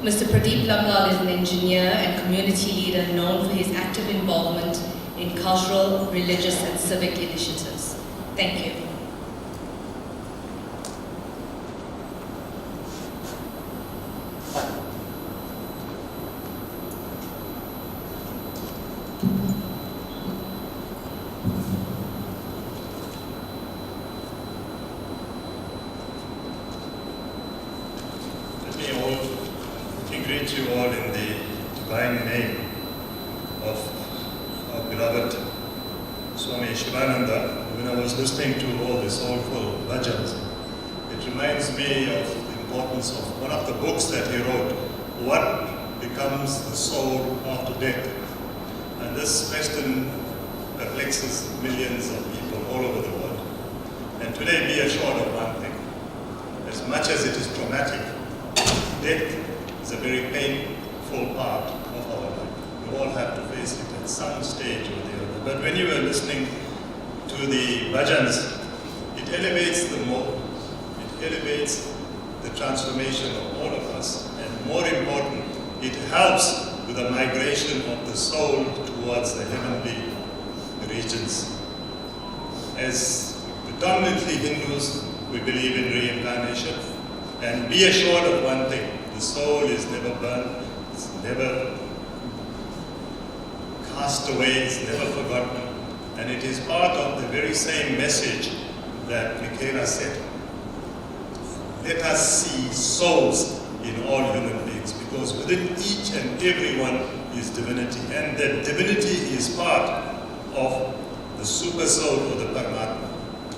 Mr. Pradeep Lamlal is an engineer and community leader known for his active involvement in cultural, religious, and civic initiatives. Thank you. Let me greet you all in the divine name of our beloved Swami Shivananda. When I was listening to all the soulful bhajans, it reminds me of the importance of one of the books that he wrote, What Becomes the Soul After Death? And this question perplexes millions of people all over the world. And today be assured of one thing. As much as it is traumatic, death is a very painful part of our life. We all have to face it at some stage or the other. But when you are listening to the bhajans, it elevates the mode. It elevates the transformation of all of us. And more important, it helps with the migration of the soul towards the heavenly regions. As predominantly Hindus, we believe in reincarnation. And be assured of one thing, the soul is never burned, it's never cast away, it's never forgotten. And it is part of the very same message that Mikaila said. Let us see souls in all human beings, because within each and every one is divinity. And that divinity is part of the super soul or the Paramatma.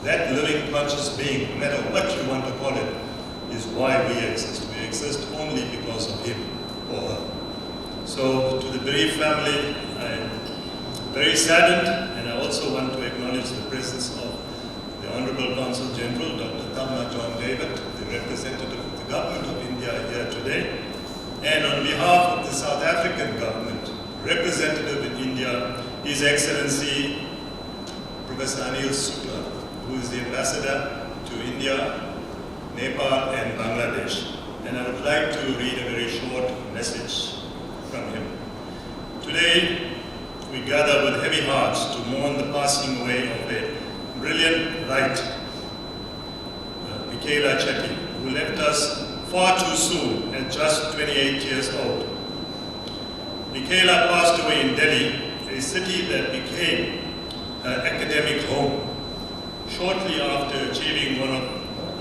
That living conscious being, no matter what you want to call it, is why we exist. We exist only because of him or her. So to the bereaved family, I'm very saddened, and I also want to acknowledge the presence of the Honorable Consul General, Dr. Thamma John David, the representative of the Government of India here today. And on behalf of the South African government, representative in India, His Excellency Professor Anil Soklal, who is the ambassador to India, Nepal and Bangladesh. And I would like to read a very short message from him. Today, we gather with heavy hearts to mourn the passing away of a brilliant light, Mikaila Chetty, who left us far too soon at just 28 years old. Mikaila passed away in Delhi, a city that became her academic home, shortly after achieving one of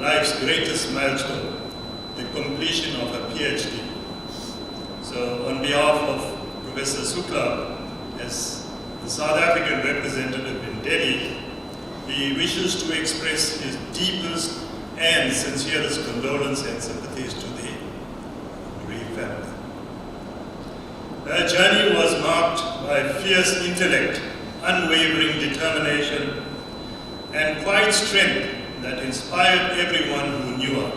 life's greatest milestone, the completion of her PhD. So on behalf of Professor Soklal, as the South African representative in Delhi, Delhi, he wishes to express his deepest and sincerest condolence and sympathies to the bereaved family. Her journey was marked by fierce intellect, unwavering determination, and quiet strength that inspired everyone who knew her.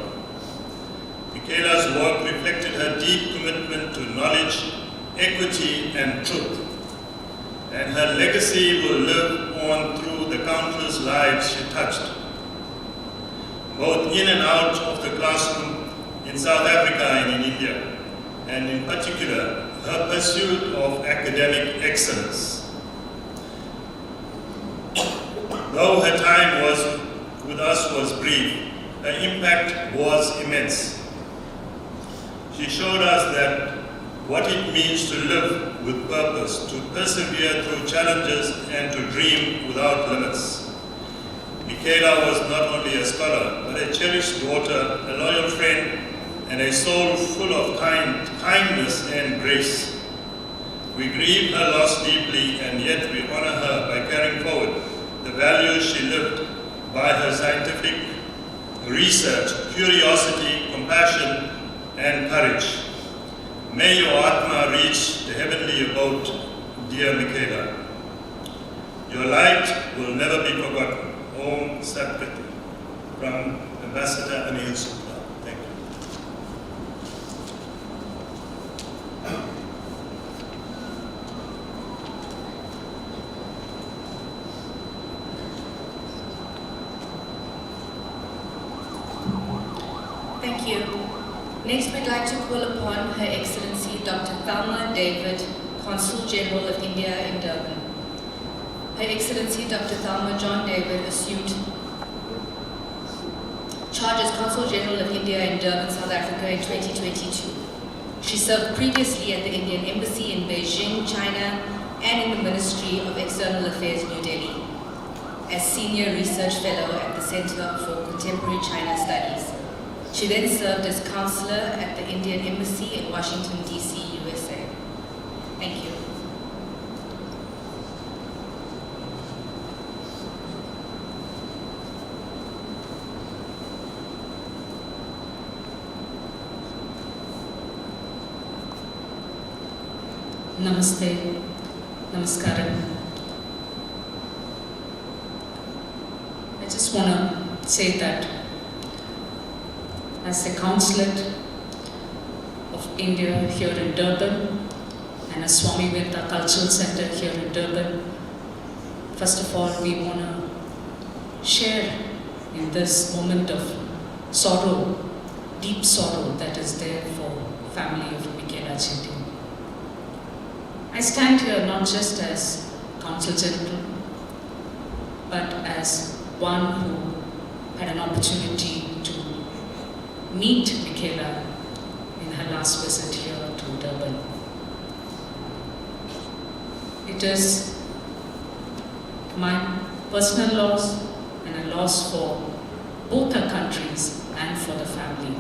Mikaila's work reflected her deep commitment to knowledge, equity, and truth, and her legacy will live on through the countless lives she touched, both in and out of the classroom in South Africa and in India, and in particular, her pursuit of academic excellence. Though her time with us was brief, her impact was immense. She showed us that what it means to live with purpose, to persevere through challenges, and to dream without limits. Mikaila was not only a scholar, but a cherished daughter, a loyal friend, and a soul full of kindness and grace. We grieve her loss deeply, and yet we honor her by carrying forward the values she lived by her scientific research, curiosity, compassion, and courage. May your Atma reach the heavenly abode, dear Mikaila. Your light will never be forgotten. Om Sat Priti. From Ambassador Anil Sukla. Thank you. Thank you. Next, we'd like to call upon Her Excellency Dr. Thalma David, Consul General of India in Durban. Her Excellency Dr. Thalma John David assumed charge as Consul General of India in Durban, South Africa in 2022. She served previously at the Indian Embassy in Beijing, China, and in the Ministry of External Affairs, New Delhi, as Senior Research Fellow at the Center for Contemporary China Studies. She then served as counselor at the Indian Embassy in Washington, D.C., USA. Thank you. Namaste, Namaskaram. I just want to say that as the Consulate of India here in Durban and as Swami Venta Cultural Center here in Durban, first of all, we want to share in this moment of sorrow, deep sorrow that is there for family of Mikaila Chetty. I stand here not just as Consul General, but as one who had an opportunity to meet Mikaila in her last visit here to Durban. It is my personal loss and a loss for both our countries and for the family,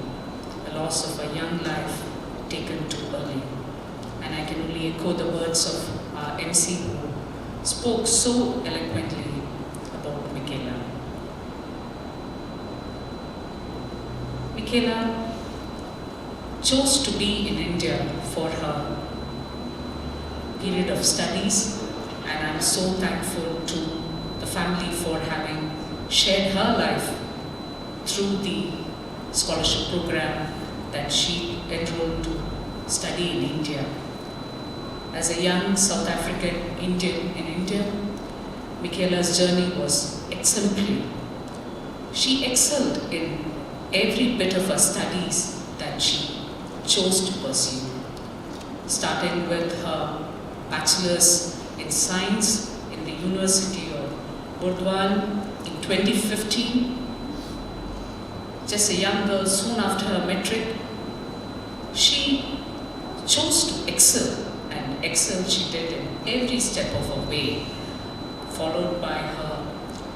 a loss of a young life taken too early. And I can only echo the words of our MC who spoke so eloquently about Mikaila. Mikaila chose to be in India for her period of studies, and I'm so thankful to the family for having shared her life through the scholarship program that she enrolled to study in India. As a young South African Indian in India, Mikaila's journey was exemplary. She excelled in every bit of her studies that she chose to pursue, starting with her bachelor's in science in the University of Burdwan in 2015. Just a young girl soon after her metric, she chose to excel, and excel she did in every step of her way, followed by her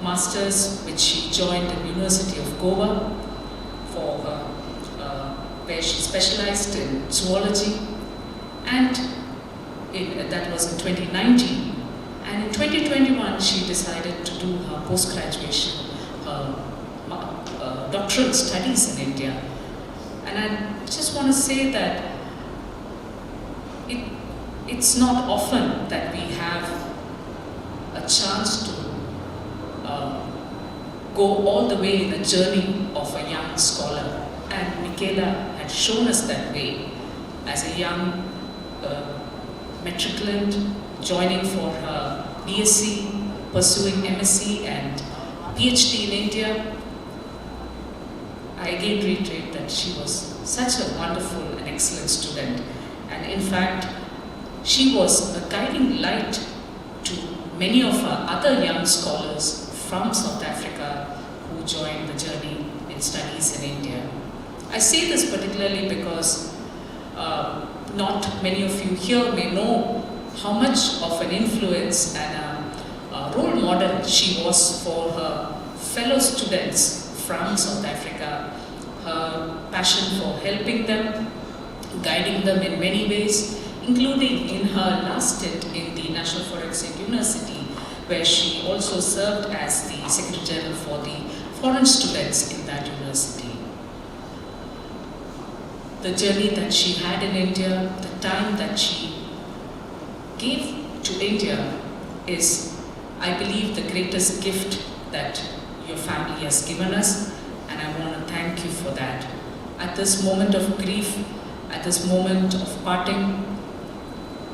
master's, which she joined in University of Goa for where she specialized in zoology, and that was in 2019. And in 2021, she decided to do her post-graduation, her doctoral studies in India. And I just want to say that it's not often that we have a chance to go all the way in the journey of a young scholar. And Mikaila had shown us that way as a young matriculant, joining for her BSc, pursuing MSc and PhD in India. I again reiterate that she was such a wonderful and excellent student. And in fact, she was a guiding light to many of our other young scholars from South Africa who joined the journey in studies in India. I say this particularly because not many of you here may know how much of an influence and a role model she was for her fellow students from South Africa. Her passion for helping them, guiding them in many ways, including in her last stint in the National Forensic University, where she also served as the Secretary General for the foreign students in that university. The journey that she had in India, the time that she gave to India is, I believe, the greatest gift that your family has given us, and I want to thank you for that. At this moment of grief, at this moment of parting,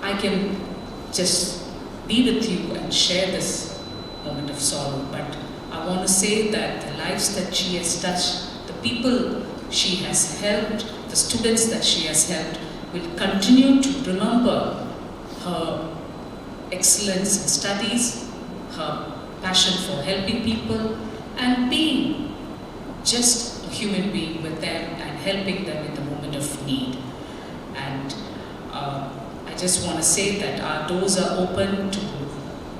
I can just be with you and share this moment of sorrow, but I want to say that the lives that she has touched, the people she has helped, the students that she has helped, will continue to remember her excellence in studies, her passion for helping people, and being just a human being with them and helping them in the moment of need. And I just want to say that our doors are open to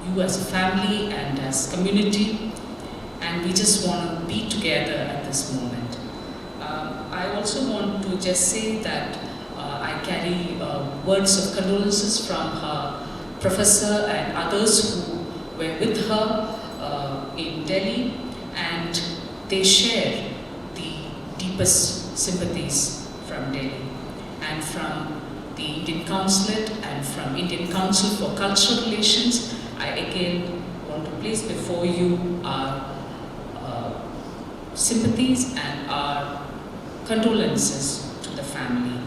you as a family and as community, and we just want to be together at this moment. I also want to just say that I carry words of condolences from her professor and others who were with her in Delhi, and they share the deepest sympathies from Delhi and from the Indian Consulate and from Indian Council for Cultural Relations. I again want to place before you our sympathies and our condolences to the family.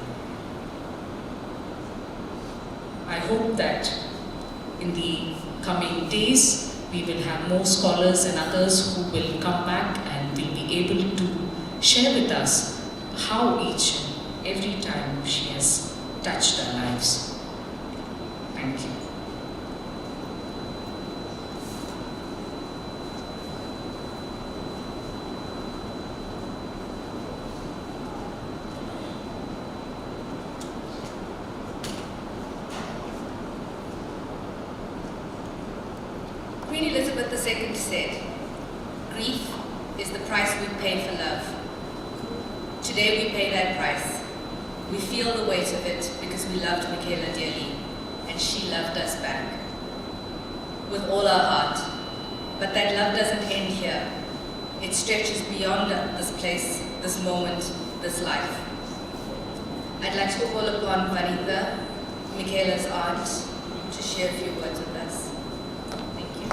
I hope that in the coming days we will have more scholars and others who will come back and will be able to share with us how each and every time she has touched our lives. Thank you. Queen Elizabeth II said, "Grief is the price we pay for love." Today we pay that price. We feel the weight of it because we loved Mikaila dearly, and she loved us back with all our heart. But that love doesn't end here. It stretches beyond this place, this moment, this life. I'd like to call upon Vanitha, Mikaila's aunt, to share a few words with us. Thank you.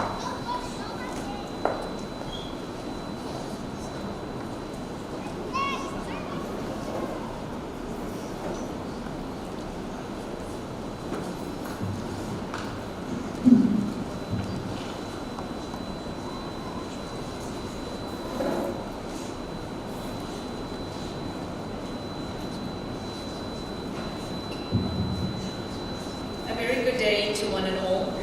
A very good day to one and all.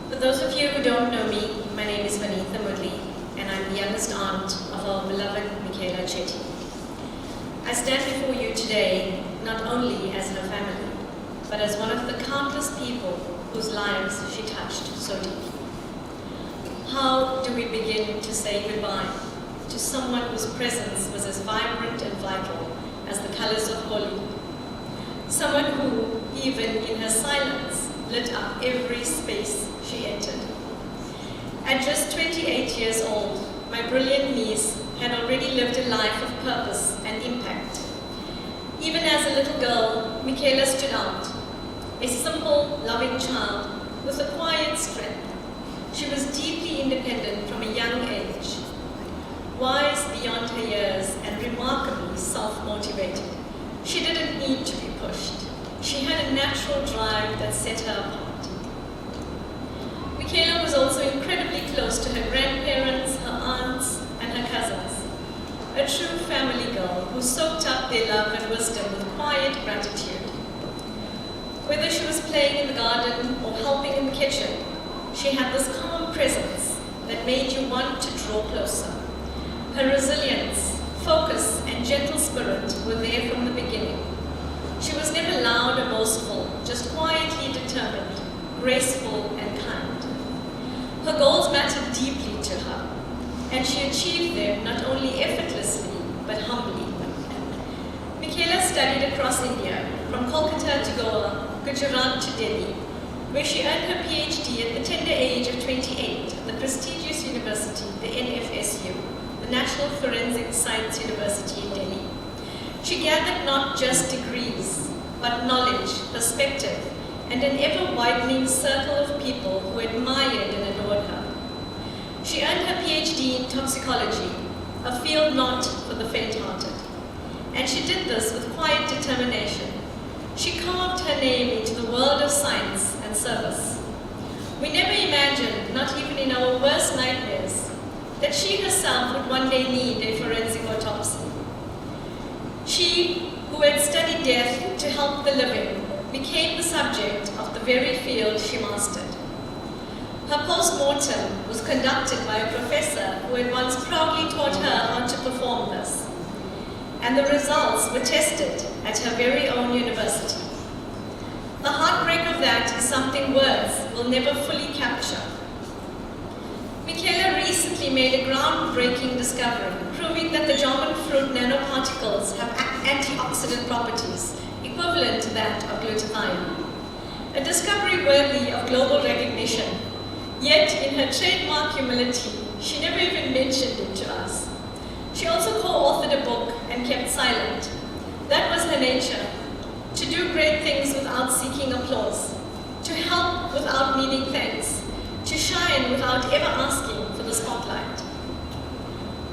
For those of you who don't know me, my name is Vanitha Murli, and I'm the youngest aunt of our beloved Mikaila Chetty. I stand before you today not only as her family, but as one of the countless people whose lives she touched so deeply. How do we begin to say goodbye to someone whose presence was as vibrant and vital as the colors of Holi? Someone who, even in her silence, lit up every space she entered. At just 28 years old, my brilliant niece had already lived a life of purpose and impact. Even as a little girl, Mikaila stood out, a simple, loving child with a quiet strength. She was deeply independent from a young age, wise beyond her years and remarkably self-motivated. She didn't need to be pushed. She had a natural drive that set her apart. Mikaila was also incredibly close to her grandparents, her aunts, and her cousins. A true family girl who soaked up their love and wisdom with quiet gratitude. Whether she was playing in the garden or helping in the kitchen, she had this calm presence that made you want to draw closer. Her resilience, focus, and gentle spirit were there from the beginning. She was never loud or boastful, just quietly determined, graceful, and kind. Her goals mattered deeply to her, and she achieved them not only effortlessly, but humbly. Mikaila studied across India, from Kolkata to Goa, Gujarat to Delhi, where she earned her PhD at the tender age of 28 at the prestigious university, the NFSU, the National Forensic Science University in Delhi. She gathered not just degrees, but knowledge, perspective, and an ever-widening circle of people who admired and adored her. She earned her PhD in toxicology, a field not for the faint-hearted. And she did this with quiet determination. She carved her name into the world of science and service. We never imagined, not even in our worst nightmares, that she herself would one day need a forensic autopsy. She, who had studied death to help the living, became the subject of the very field she mastered. Her post-mortem was conducted by a professor who had once proudly taught her how to perform this. And the results were tested at her very own university. The heartbreak of that is something words will never fully capture. Mikaila recently made a groundbreaking discovery, proving that the German fruit nanoparticles have antioxidant properties equivalent to that of glutathione. A discovery worthy of global recognition, yet in her trademark humility, she never even mentioned it to us. She also co-authored a book and kept silent. That was her nature, to do great things without seeking applause, to help without needing thanks, to shine without ever asking for the spotlight.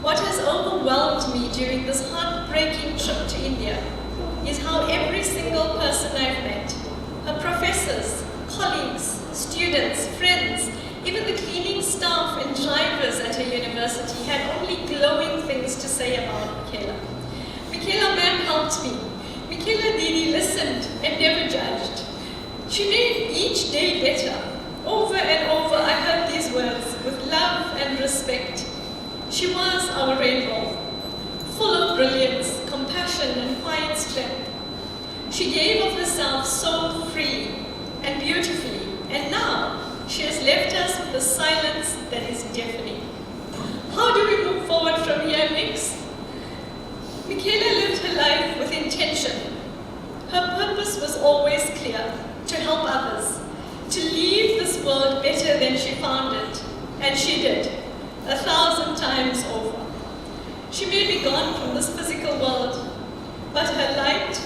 What has overwhelmed me during this heartbreaking trip to India is how every single person I've met, her professors, colleagues, students, friends, even the cleaning staff and drivers at her university had only glowing things to say about Mikaila. Mikaila ma'am helped me. Mikaila Didi listened and never judged. She made each day better. Over and over I heard these words with love and respect. She was our rainbow, full of brilliance, compassion, and quiet strength. She gave of herself so freely and beautifully, and now she has left us with a silence that is deafening. How do we move forward from here, Mix? Mikaila lived her life with intention. Her purpose was always clear, to help others, to leave this world better than she found it. And she did, 1,000 times over. She may be gone from this physical world, but her light,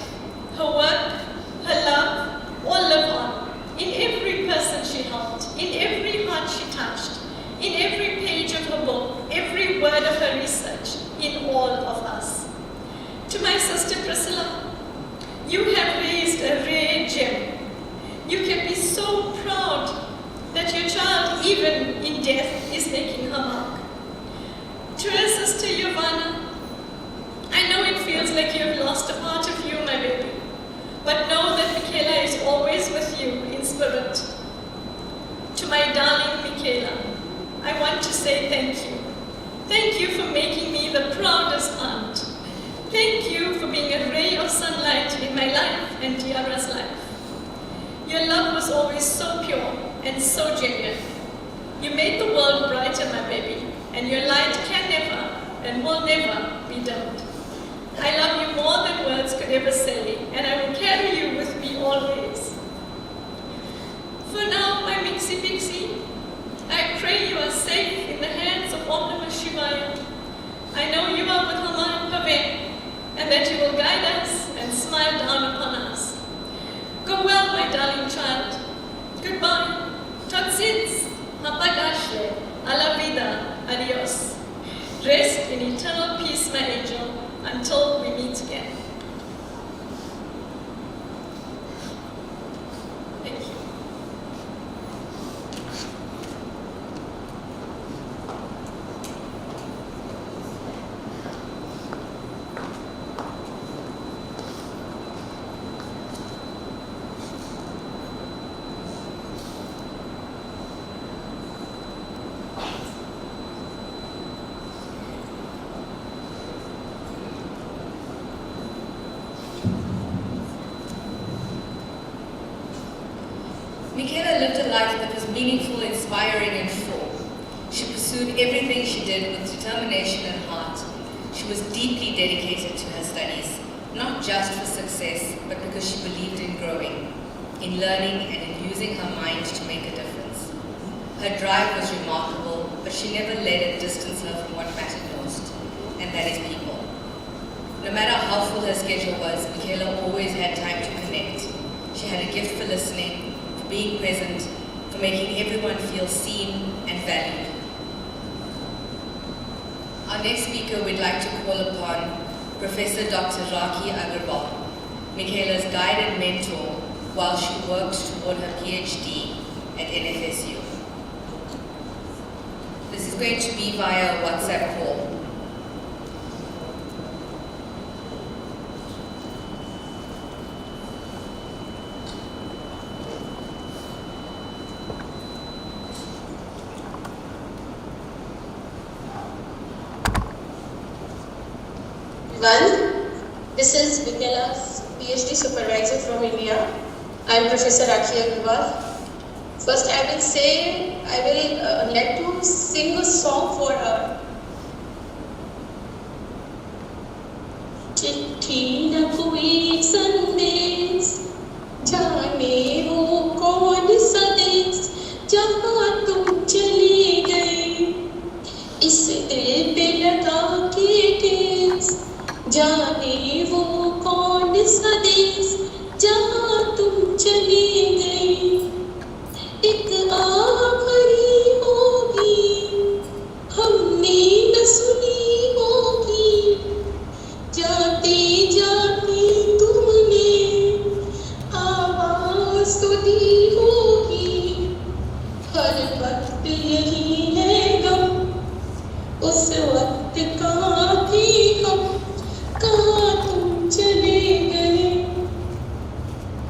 her work, her love, all live on. In every person she helped, in every heart she touched, in every page of her book, every word of her research, in all of us. To my sister Priscilla, you have raised a rare gem. You can be so proud that your child, even in death, is making her mark. To her sister Giovanna, I know it feels like you have lost a part of you, my baby. But know that Mikaila is always with you in spirit. To my darling Mikaila, I want to say thank you. Thank you for making me the proudest aunt. Thank you for being a ray of sunlight in my life and Tiara's life. Your love was always so pure and so genuine. You made the world brighter, my baby, and your light can never and will never be dimmed. I love you more than words could ever say, and I will carry you with me always. For now, my Mixie Pixie, I pray you are safe in the hands of Om Namah Shivaya. I know you are with Hama and Pavem, and that you will guide us and smile down upon us. Go well, my darling child. Goodbye. Totsits, Hapagashle, a la vida, adios. Rest in eternal peace, my angel, until we meet again. Thank you. Mikaila lived a life that was meaningful, inspiring, and full. She pursued everything she did with determination and heart. She was deeply dedicated to her studies, not just for success, but because she believed in growing, in learning, and in using her mind to make a difference. Her drive was remarkable, but she never let it distance her from what mattered most, and that is people. No matter how full her schedule was, Mikaila always had time to connect. She had a gift for listening, being present, for making everyone feel seen and valued. Our next speaker we'd like to call upon Professor Dr. Raki Agarwal, Mikaila's guide and mentor while she worked toward her PhD at NFSU. This is going to be via a WhatsApp call. This is Mikaila's PhD supervisor from India. I am Professor Raki Agarwal. First I will say, I will like to sing a song for her. चिट्ठी न कोई संदेश, जाने वो कौन सा देश, जहाँ तुम चली गई, इस दिल पे लगा के ठेस, जाने वो कौन सा देश, जहाँ तुम चली गई, एक आखरी होगी, हमने न सुनी होगी, जाते जाते तुमने आवाज तो दी होगी, हर वक्त यही है गम, उस वक्त कहाँ थे हम, कहाँ तुम चले गए,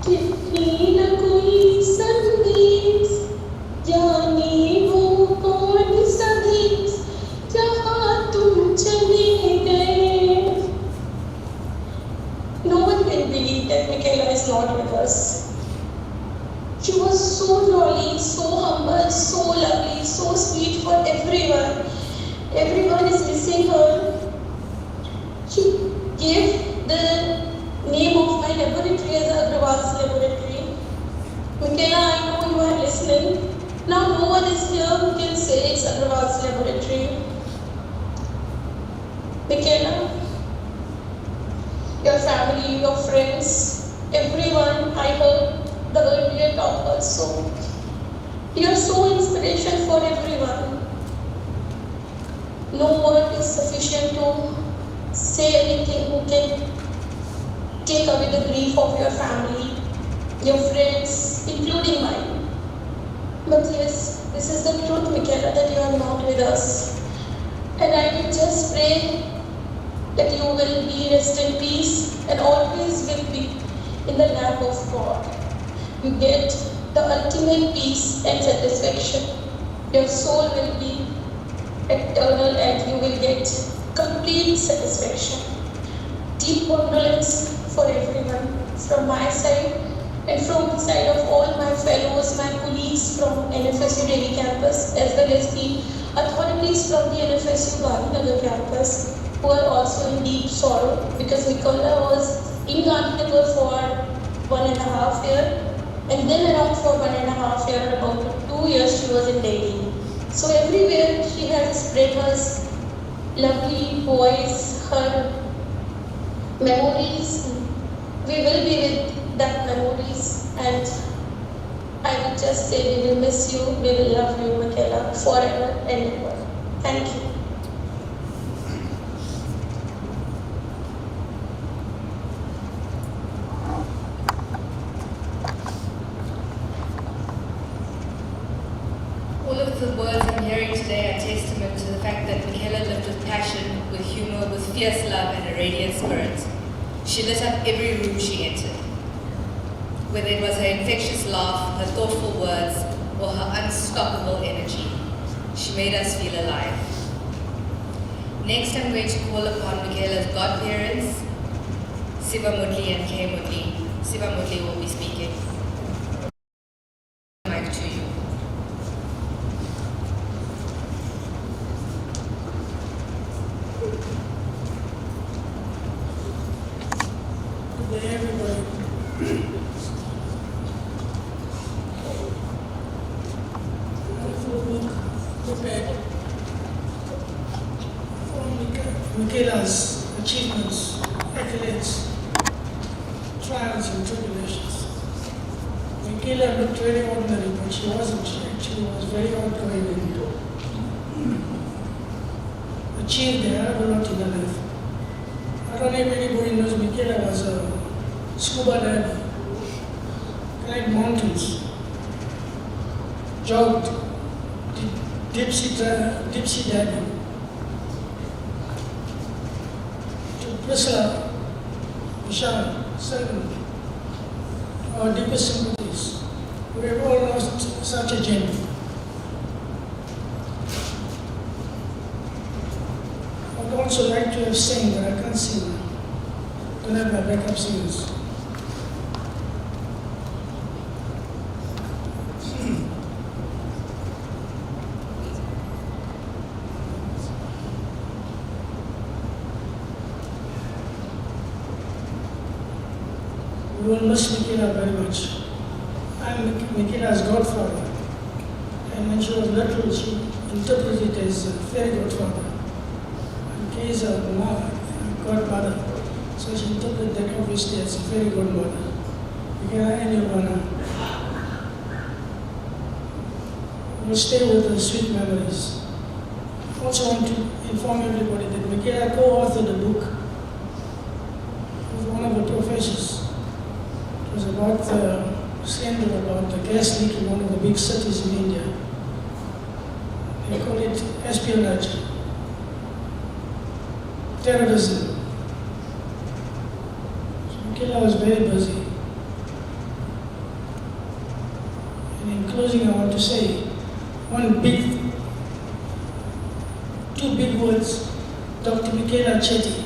चिट्ठी न कोई संदेश, जाने वो कौन सा देश, जहाँ तुम चले गए. No one can believe that Mikaila is not with us. She was so jolly, so humble, so lovely, so sweet for everyone. Everyone is missing her. She gave the name of my laboratory as Agrawal's laboratory. Mikaila, I know you are listening. Now no one is here who can say it's Agrawal's laboratory. Mikaila, your family, your friends, everyone, I heard the earlier talk also. You are so inspiration for everyone. No word is sufficient to say anything who can take away the grief of your family, your friends, including mine. But yes, this is the truth, Mikaila, that you are not with us. And I will just pray that you will be rest in peace and always will be in the lap of God. You get the ultimate peace and satisfaction. Your soul will be eternal and you will get complete satisfaction. Deep condolence for everyone from my side and from the side of all my fellows, my colleagues from NFSU Delhi campus, as well as the authorities from the NFSU Gandhinagar campus, who are also in deep sorrow because Mikaila was in Gandhinagar for 1.5 years And then around for 1.5 years, about 2 years, she was in Delhi. So everywhere she has spread her lovely voice, her memories. We will be with that memories, and I will just say we will miss you, we will love you, Mikaila, forever and ever. Thank you. All of the words I'm hearing today are testament to the fact that Mikaila lived with passion, with humor, with fierce love and a radiant spirit. She lit up every room she entered. Whether it was her infectious laugh, her thoughtful words, or her unstoppable energy, she made us feel alive. Next, I'm going to call upon Mikaila's godparents, Siva Mudli and Kay Mudli. Siva Mudli will be speaking. Mic to you. Good day, everybody. Prepared for Mikaila's achievements, accolades, trials and tribulations. Mikaila looked very ordinary, but she wasn't. She actually was very outgoing and achieved a hell of a lot in her life. I don't know if anybody knows Mikaila was a scuba diver, climbed mountains, jogged, deep sea diving, to Priscilla, Vishal, Selvan, our deepest sympathies. We have all lost such a gem. I would also like to have sang, but I can't sing. Don't have my backup singers. We will miss Mikaila very much. I'm Mikaila's godfather. And when she was little, she interpreted it as a fairy godfather. And Kay is a godmother. So she interpreted that obviously as a fairy godmother. Mikaila and Ivana will stay with her sweet memories. I also want to inform everybody that Mikaila co-authored a book with one of her professors. It was about the scandal about the gas leak in one of the big cities in India. They call it espionage, terrorism. So Mikaila was very busy. And in closing, I want to say two big words, Dr. Mikaila Chetty.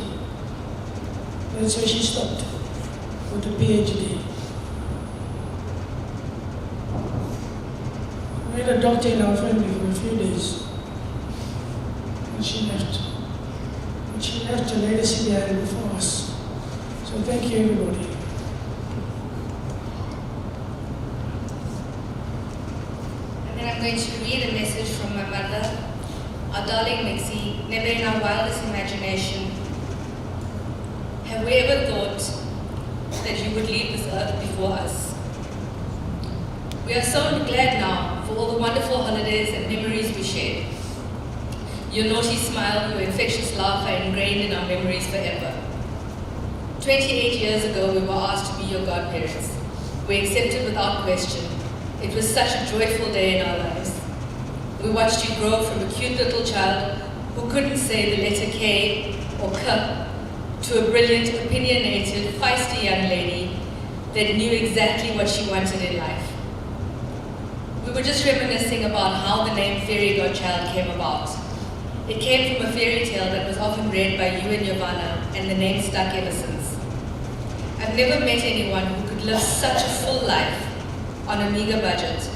That's where she stopped with a PhD. We had a doctor in our family for a few days, and she left. But she left a legacy behind before us. So thank you, everybody. And then I'm going to read a message from my mother, our darling Mixie. Never in our wildest imagination have we ever thought that you would leave this earth before us. We are so glad now for all the wonderful holidays and memories we shared. Your naughty smile, your infectious laugh are ingrained in our memories forever. 28 years ago, we were asked to be your godparents. We accepted without question. It was such a joyful day in our lives. We watched you grow from a cute little child who couldn't say the letter K or K to a brilliant, opinionated, feisty young lady that knew exactly what she wanted in life. We were just reminiscing about how the name Fairy Godchild came about. It came from a fairy tale that was often read by you and Yovana, and the name stuck ever since. I've never met anyone who could live such a full life on a meager budget.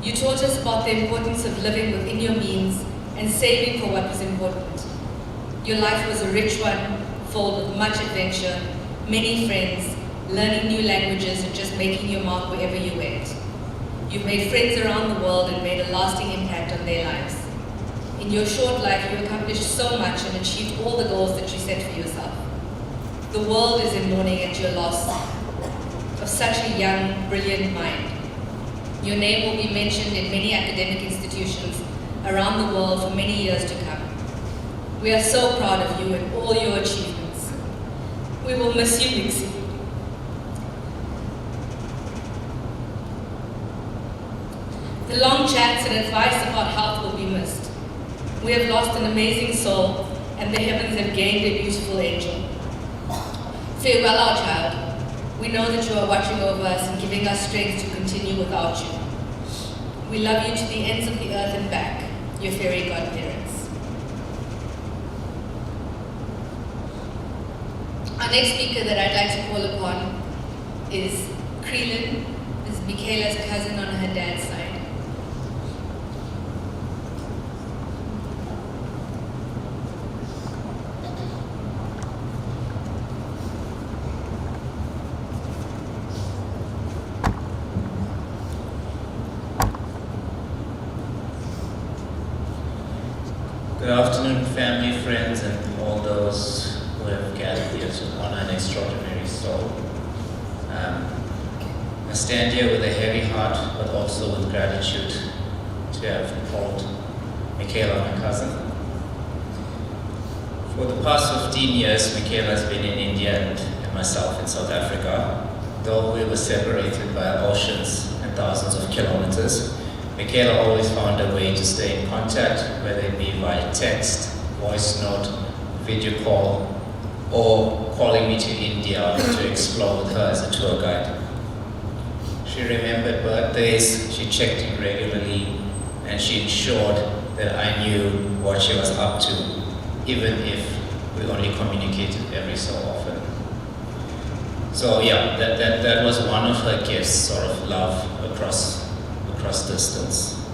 You taught us about the importance of living within your means and saving for what was important. Your life was a rich one, full of much adventure, many friends, learning new languages, and just making your mark wherever you went. You've made friends around the world and made a lasting impact on their lives. In your short life, you accomplished so much and achieved all the goals that you set for yourself. The world is in mourning at your loss of such a young, brilliant mind. Your name will be mentioned in many academic institutions around the world for many years to come. We are so proud of you and all your achievements. We will miss you, Mixie. The long chats and advice about health will be missed. We have lost an amazing soul, and the heavens have gained a beautiful angel. Farewell, our child. We know that you are watching over us and giving us strength to continue without you. We love you to the ends of the earth and back, your fairy godparents. Our next speaker that I'd like to call upon is Creelan. This is Mikaila's cousin on her dad's side. Good afternoon, family, friends, and all those who have gathered here to honor an extraordinary soul. I stand here with a heavy heart, but also with gratitude to have called Mikaila my cousin. For the past 15 years, Mikaila has been in India and myself in South Africa. Though we were separated by oceans and thousands of kilometers, Mikaila always found a way to stay in contact, whether it be via text, voice note, video call, or calling me to India to explore with her as a tour guide. She remembered birthdays, she checked in regularly, and she ensured that I knew what she was up to, even if we only communicated every so often. So yeah, that was one of her gifts, sort of love across distance.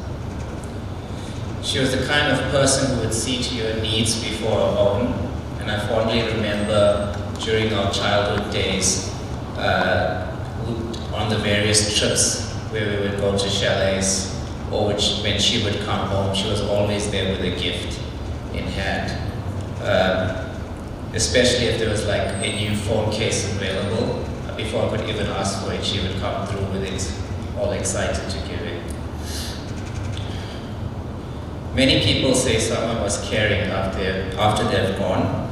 She was the kind of person who would see to your needs before her own, and I fondly remember during our childhood days on the various trips where we would go to chalets, or when she would come home, she was always there with a gift in hand. Especially if there was like a new phone case available, before I could even ask for it, she would come through with it, all excited to give it. Many people say someone was caring after they've gone,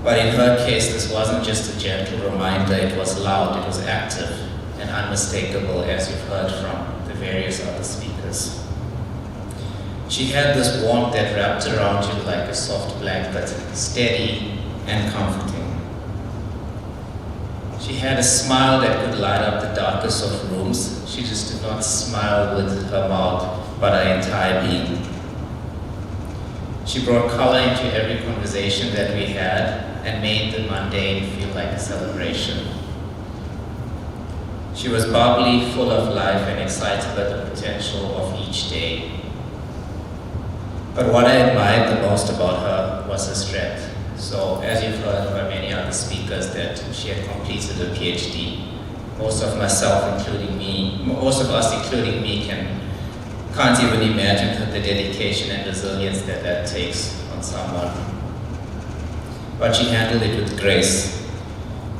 but in her case, this wasn't just a gentle reminder, it was loud, it was active and unmistakable, as you've heard from the various other speakers. She had this warmth that wrapped around you like a soft blanket, steady and comforting. She had a smile that could light up the darkest of rooms. She just did not smile with her mouth, but her entire being. She brought color into every conversation that we had and made the mundane feel like a celebration. She was bubbly, full of life, and excited about the potential of each day. But what I admired the most about her was her strength. So, as you've heard by many other speakers, that she had completed a PhD. Most of us, including me, can't even imagine the dedication and resilience that takes on someone. But she handled it with grace.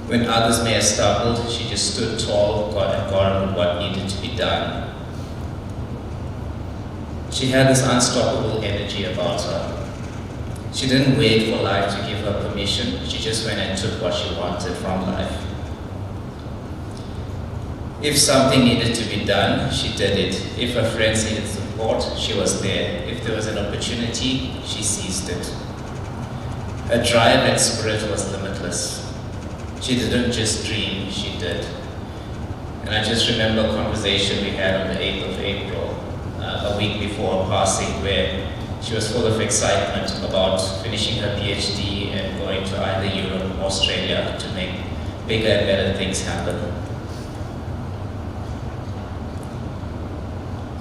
When others may have stumbled, she just stood tall and got on with what needed to be done. She had this unstoppable energy about her. She didn't wait for life to give her permission. She just went and took what she wanted from life. If something needed to be done, she did it. If her friends needed support, she was there. If there was an opportunity, she seized it. Her drive and spirit was limitless. She didn't just dream, she did. And I just remember a conversation we had on the 8th of April, a week before her passing, where she was full of excitement about finishing her PhD and going to either Europe or Australia to make bigger and better things happen.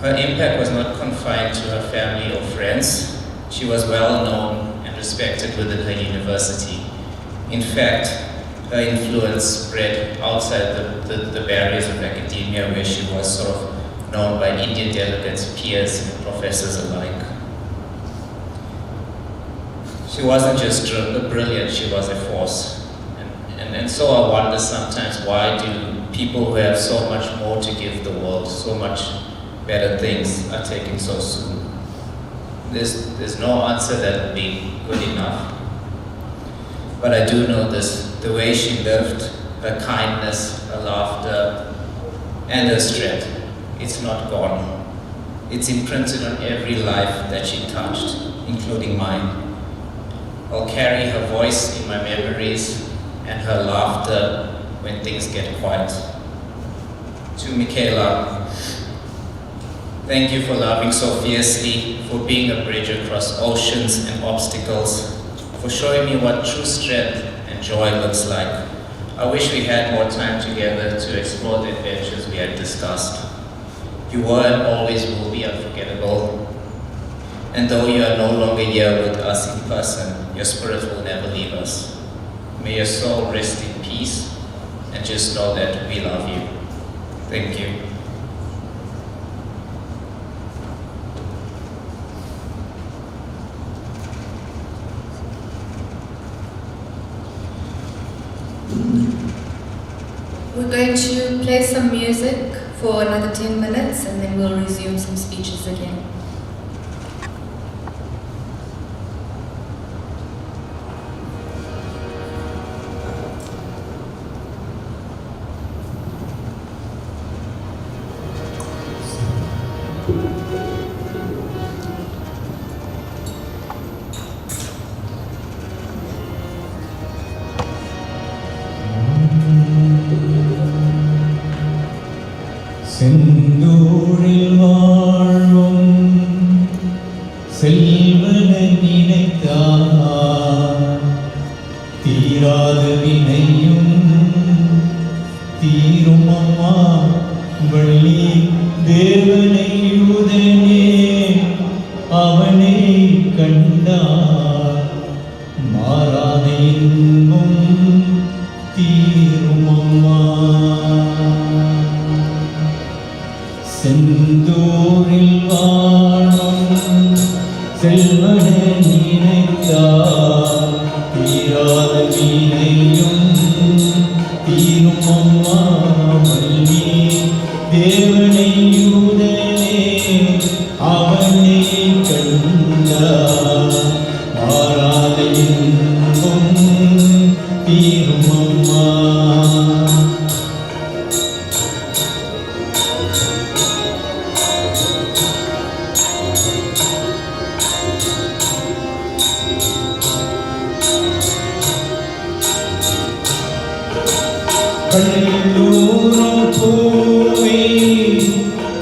Her impact was not confined to her family or friends. She was well known and respected within her university. In fact, her influence spread outside the barriers of academia, where she was sort of known by Indian delegates, peers, and professors alike. She wasn't just brilliant, she was a force. And so I wonder sometimes, why do people who have so much more to give the world, so much better things, are taken so soon? There's no answer that will be good enough. But I do know this: the way she lived, her kindness, her laughter, and her strength, it's not gone. It's imprinted on every life that she touched, including mine. I'll carry her voice in my memories and her laughter when things get quiet. To Mikaila, thank you for loving so fiercely, for being a bridge across oceans and obstacles, for showing me what true strength and joy looks like. I wish we had more time together to explore the adventures we had discussed. You were and always will be unforgettable. And though you are no longer here with us in person, your spirit will never leave us. May your soul rest in peace, and just know that we love you. Thank you. We're going to play some music for another 10 minutes, and then we'll resume some speeches again. செந்தூரில் வாழும் செல்வனை நினைத்தார் தீராத வினையும் தீரும் அம்மா வள்ளி தேவனை உதனே அவனை கண்டார் மாறாத இன்பம் தீரும் அம்மா. செந்தூரில் வாழும் செல்வனை நினைத்தார் தீராத வினையும் தீரும் அம்மா வள்ளி தேவனை உதனே அவனை கண்டார் மாறாத இன்பம் தீரும் அம்மா. கல்லூரம் பூவே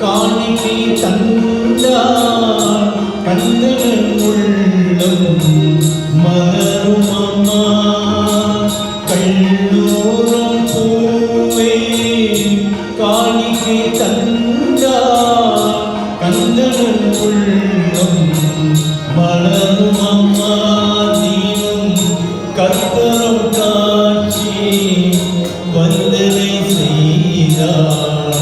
காணிக்கை தந்தார் கந்தன் உள்ளம் மலரும் அம்மா. கல்லூரம் பூவே காணிக்கை தந்தார் கந்தன் உள்ளம் மலரும் அம்மா. தீனும் கற்பரம் காட்சி வந்தனை செய்தார்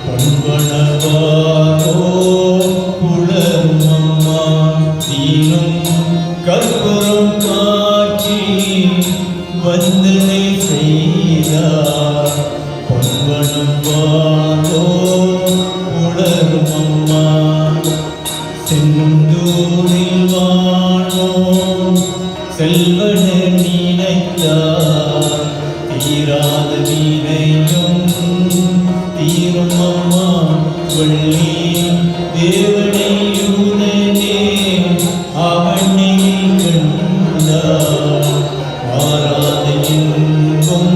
பொன்பனவாரோ புலரும் அம்மா. தீனும் கற்பரம் காட்சி வந்தனை செய்தார் பொன்பனவாரோ புலரும் அம்மா. செந்தூரில் வாழும் செல்வனை நினைத்தார் தீராத வினையும் தீரும் அம்மா வள்ளி தேவனை உடனே அவனை கண்டார் மாறாத இன்பம்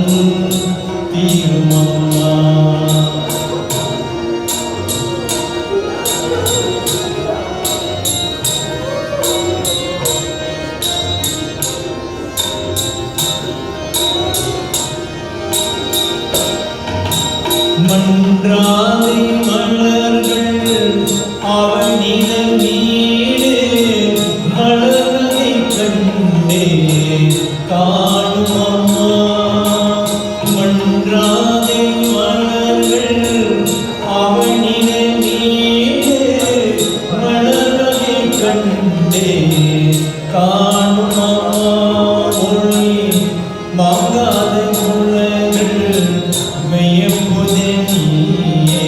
தீரும் அம்மா. கண்டே காணும் அம்மா மொழி மாங்காத முழங்கள் மெய்யம்புதே நீயே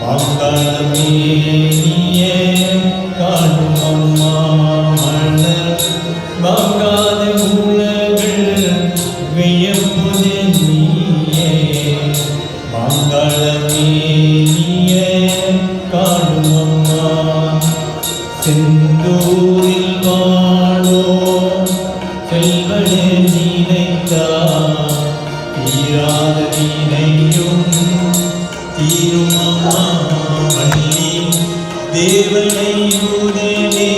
மாங்காளமே நீயே காணும் அம்மா மலர் மாங்காத முழங்கள் மெய்யம்புதே நீயே மாங்காளமே நீயே காணும் அம்மா செந்தூரில் வாழோ செல்வனே நினைத்தா தீராத வினையும் தீரும் அம்மா வள்ளி தேவனை உடனே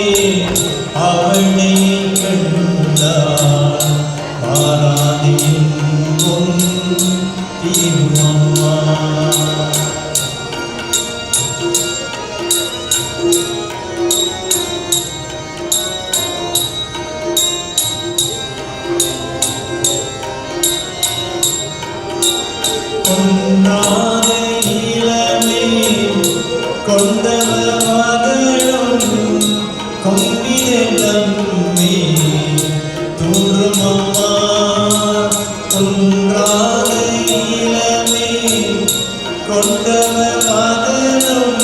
அவனை கண்டார் பாராதியும் தீரும் அம்மா கொன்றாத இளமே கொண்டவர் மகளும் கொம்பினமே தூரும் அம்மா கொன்றாத இளமே கொண்டவர் மகளும்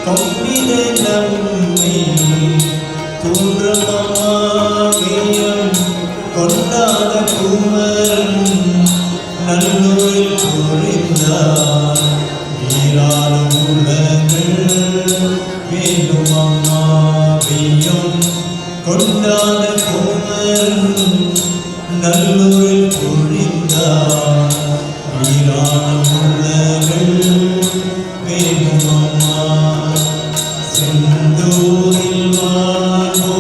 கொம்பினமே தூரும் அம்மா மேயம் கொண்டாத குமரன் நல்லூரில் புரிந்தார் வீரான உள்ளங்கள் வேண்டும் அம்மா வெய்யும் கொண்டாத குமரன் நல்லூரில் புரிந்தார் வீரான உள்ளங்கள் வேண்டும் அம்மா செந்தூரில் வாழோ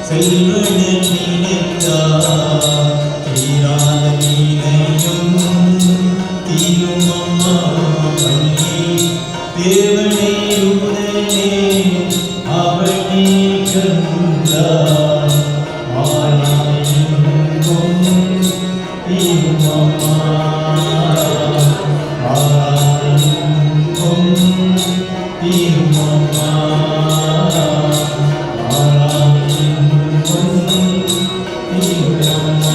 செல்வன நினைத்தார் தீராத நீனையும் தீரும் அம்மா வள்ளி தேவனை உடனே அவனை கண்டார் மாலையும் தீரும் அம்மா மாலையும் தீரும் அம்மா மாலையும் தீரும் அம்மா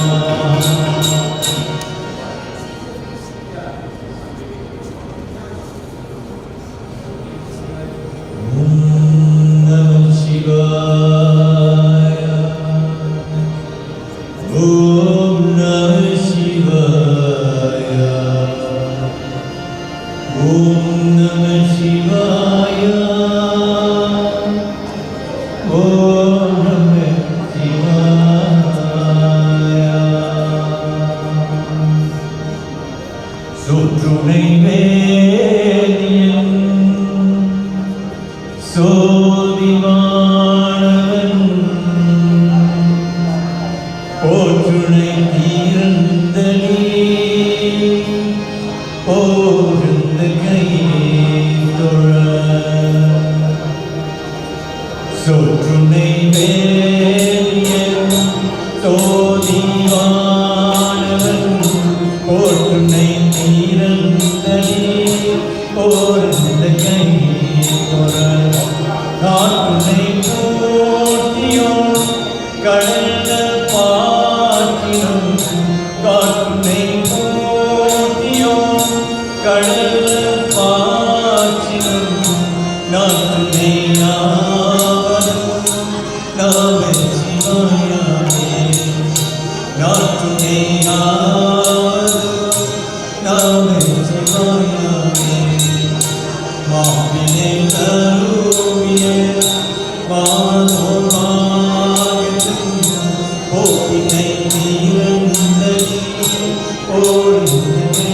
சுற்றுனை வேதியன் சோதிவானவன் போற்றுனை தீரந்தலி போருந்த கையை தொழ சொற்றுனை வேதியன் சோதிவானவன் போற்றுனை தீரந்தலி போருந்த கையை தொழ காற்றுனை போற்றியோம் கடந்த பாற்றினும் காற்றுனை போற்றியோம் கடந்த பாற்றினும் நாட்டுனை நாவதும் நாவன் சிவாயாமே நாட்டுனை நாவதும் நாவன் சிவாயாமே மாவினை தருவிய மாதோமாயத்தும் போக்கினை தீரந்தலி போரினை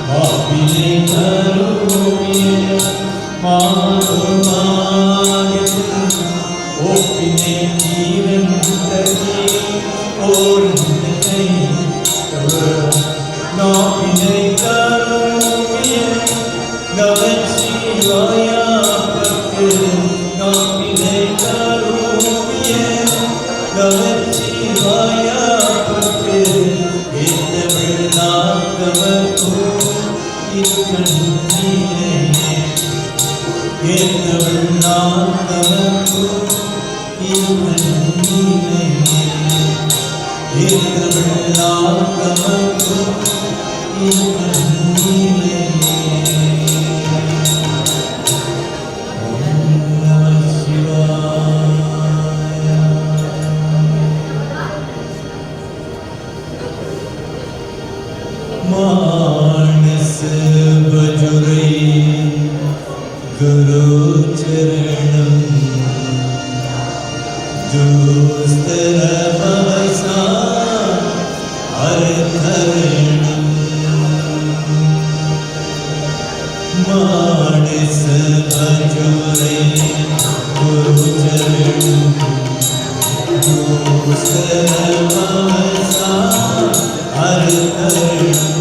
மாவினை தருவிய மாதோமாயத்தும் போக்கினை தீரந்தலி போரினை நாவினை தருவிய நவன் சிவாயா பத்து मानस बजुरे गुरु चरणम दुस्तर भवसा हरधरणम मानस बजुरे गुरु चरणम दुस्तर भवसा हरधरणम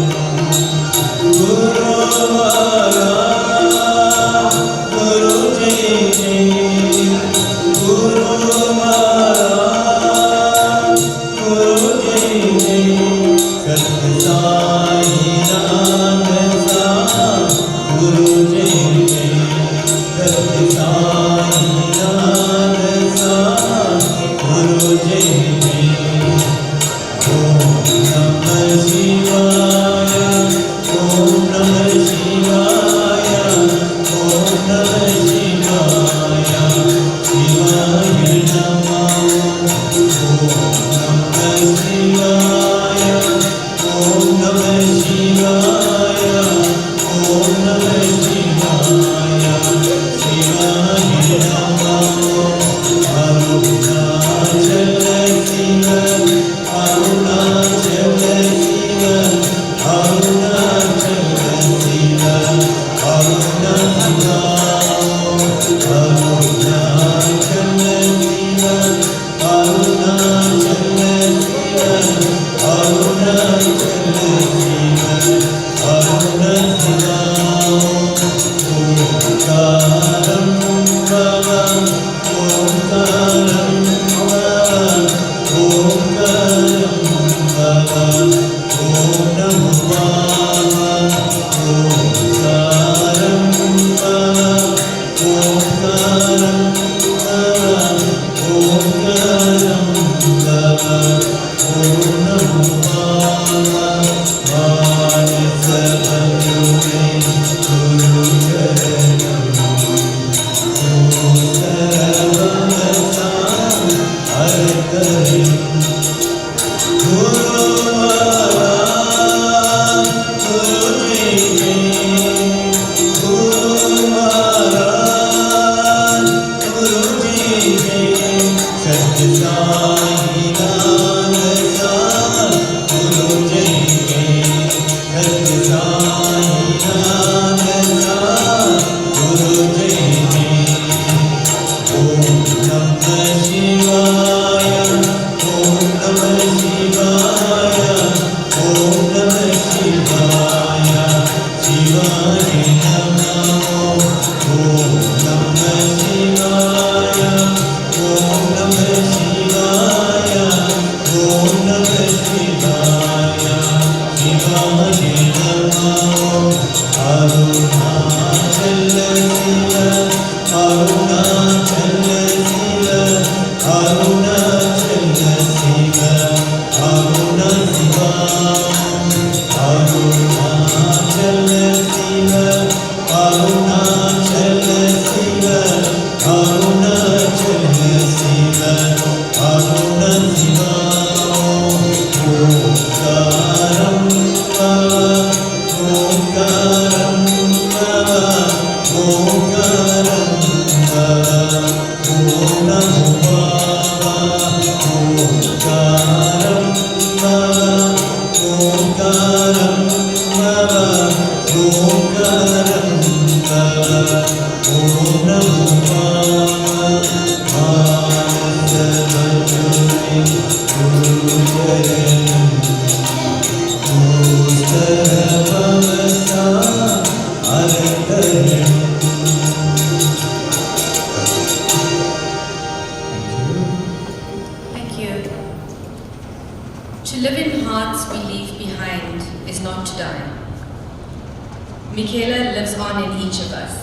Mikaila lives on in each of us,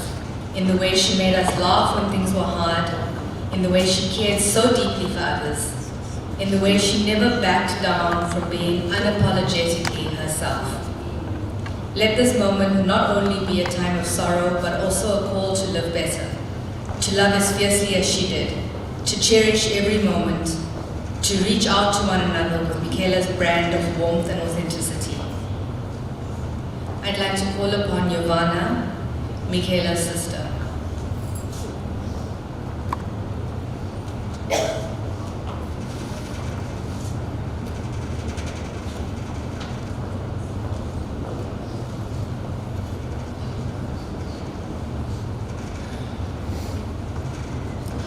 in the way she made us laugh when things were hard, in the way she cared so deeply for others, in the way she never backed down from being unapologetically herself. Let this moment not only be a time of sorrow, but also a call to live better, to love as fiercely as she did, to cherish every moment, to reach out to one another with Mikaila's brand of warmth and authenticity. I'd like to call upon Giovanna, Mikaila's sister.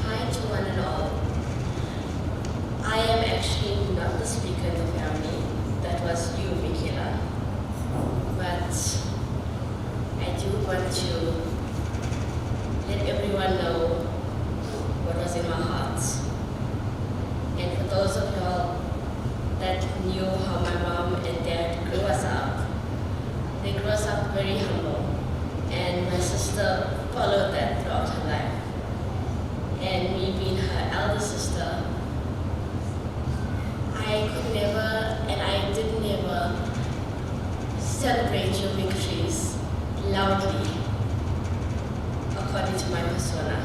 Hi to one and all. I am actually not the speaker in the family. That was you, Mikaila. But I do want to let everyone know what was in my heart. And for those of y'all that knew how my mom and dad grew us up, they grew us up very humble. And my sister followed that throughout her life. And me being her elder sister, I could never, and I did never celebrate your victories loudly, according to my persona.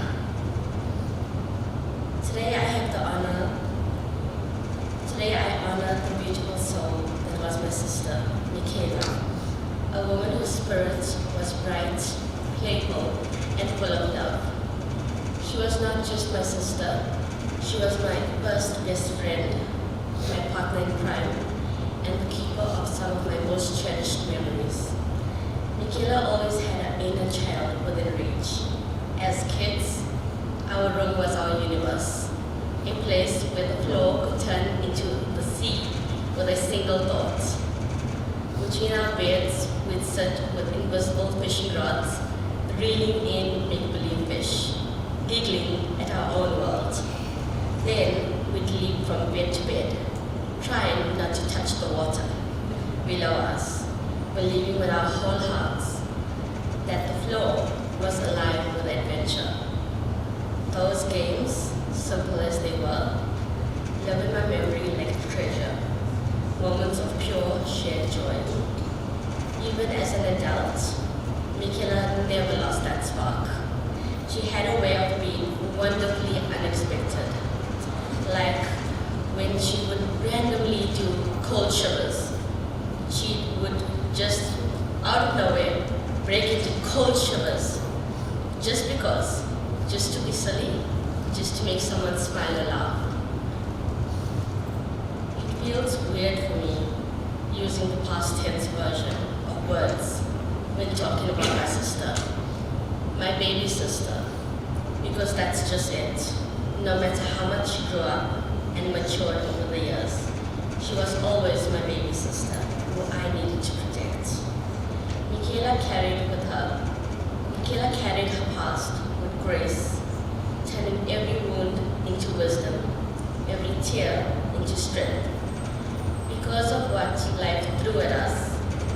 Today I honor the beautiful soul that was my sister, Mikaila, a woman whose spirit was bright, playful, and full of love. She was not just my sister, she was my first best friend, my partner in crime, and the keeper of some of my most cherished memories. Mikaila always had an inner child within reach. As kids, our room was our universe, a place where the floor could turn into the sea with a single thought. Between our beds, we'd sit with invisible fishing rods, reeling in make-believe fish, giggling at our own world. Then we'd leap from bed to bed, trying not to touch the water below us, believing with our whole hearts that the floor was alive with adventure. Those games, simple as they were, live in my memory like a treasure, moments of pure shared joy. Even as an adult, Mikaila never lost that spark. She had a way of being wonderfully unexpected, like when she would randomly do cold shivers. She would just, out of nowhere, break into cold shivers, just because, just to be silly, just to make someone smile or laugh. It feels weird for me using the past tense version of words when talking about my sister, my baby sister, because that's just it. No matter how much she grew up and matured over the years, she was always my baby sister who I needed to protect. Mikaila carried her past with grace, turning every wound into wisdom, every tear into strength. Because of what life threw at us,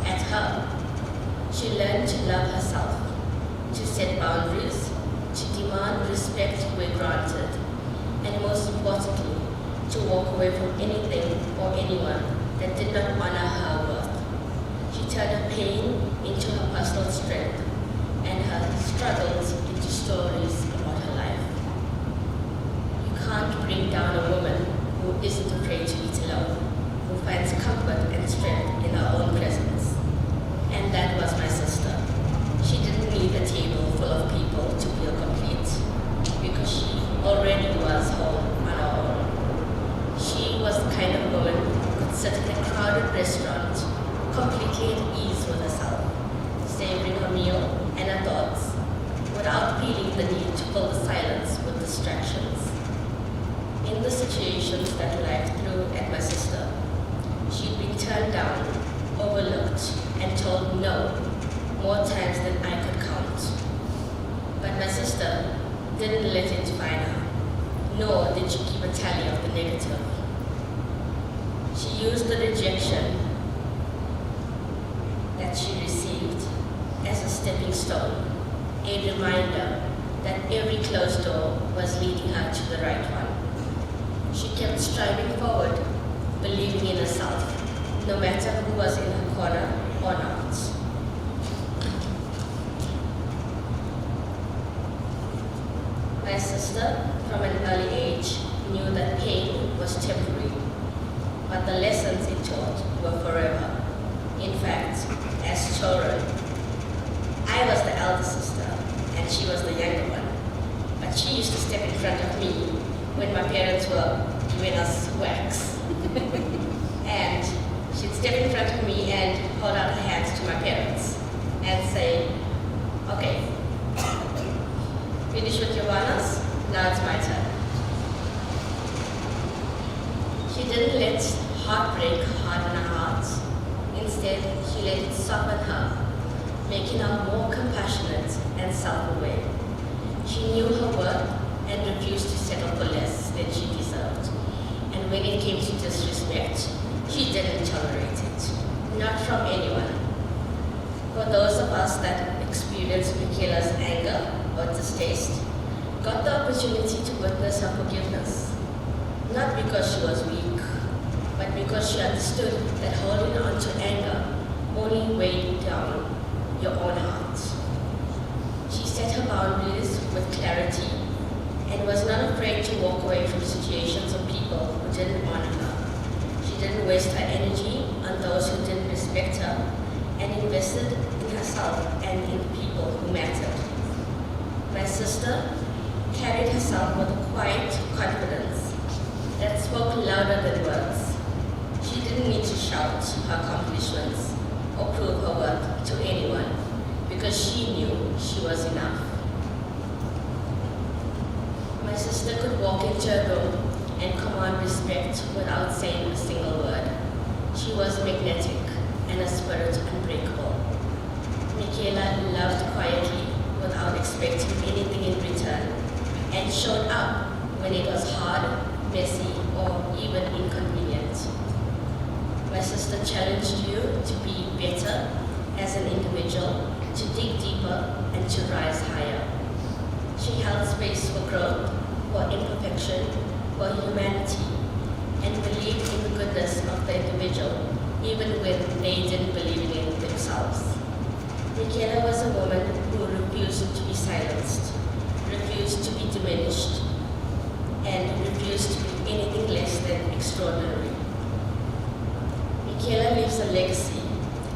at her, she learned to love herself, to set boundaries, to demand respect where granted, and most importantly, to walk away from anything or anyone that did not honor her worth. She turned her pain into her personal strength and her struggles into stories about her life. You can't bring down a woman who isn't afraid to eat alone, who finds comfort and strength in her own presence. And that was my sister. She didn't need a table full of people to feel complete, because she already was whole on her own. She was the kind of woman who could sit in a crowded restaurant, completely at ease with herself, savoring her meal and her thoughts, without feeling the need to fill the silence with distractions. In the situations that life threw at my sister, she'd been turned down, overlooked, and told no more times than I could count. But my sister didn't let it define her, nor did she keep a tally of the negative. She used the rejection that she received as a stepping stone, a reminder that every closed door was leading her to the right one. She kept striving forward, believing in herself, no matter who was in her corner or not. My sister, from an early age, knew that pain was temporary, but the lessons it taught were forever. In fact, as children, I was the elder sister and she was the younger one, but she used to step in front of me when my parents were giving us whacks. And she'd step in front of me and hold out her hands to my parents and say, okay, finish with your banners, now it's my turn. She didn't let heartbreak harden her heart. Instead, she let it soften her, making her more compassionate and self-aware. She knew her worth and refused to settle for less than she deserved. And when it came to disrespect, she didn't tolerate it, not from anyone. For those of us that experienced Mikaila's anger or distaste, got the opportunity to witness her forgiveness, not because she was weak, but because she understood that holding on to anger only weighed down your own heart. She set her boundaries with clarity and was not afraid to walk away from situations or people who didn't honor her. She didn't waste her energy on those who didn't respect her and invested in herself and in the people who mattered. My sister carried herself with a quiet confidence that spoke louder than words. She didn't need to shout her accomplishments or prove her worth to anyone because she knew she was enough. My sister could walk into a room and command respect without saying a single word. She was magnetic and her spirit unbreakable. Mikaila loved quietly without expecting anything in return and showed up when it was hard, messy, or even inconvenient. My sister challenged you to be better as an individual, to dig deeper, and to rise higher. She held space for growth, for imperfection, for humanity, and believed in the goodness of the individual, even when they didn't believe in it themselves. Mikaila was a woman who refused to be silenced, refused to be diminished, and refused to be anything less than extraordinary. Mikaila leaves a legacy,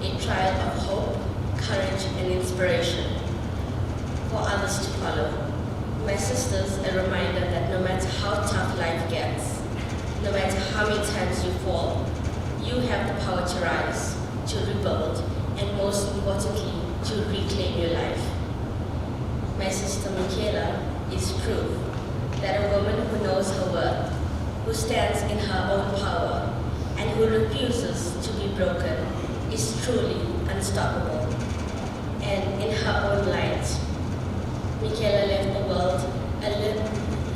a trial of hope, courage, and inspiration for others to follow. My sister's a reminder that no matter how tough life gets, no matter how many times you fall, you have the power to rise, to rebuild, and most importantly, to reclaim your life. My sister Mikaila is proof that a woman who knows her worth, who stands in her own power, and who refuses to be broken is truly unstoppable. And in her own light, Mikaila left the world a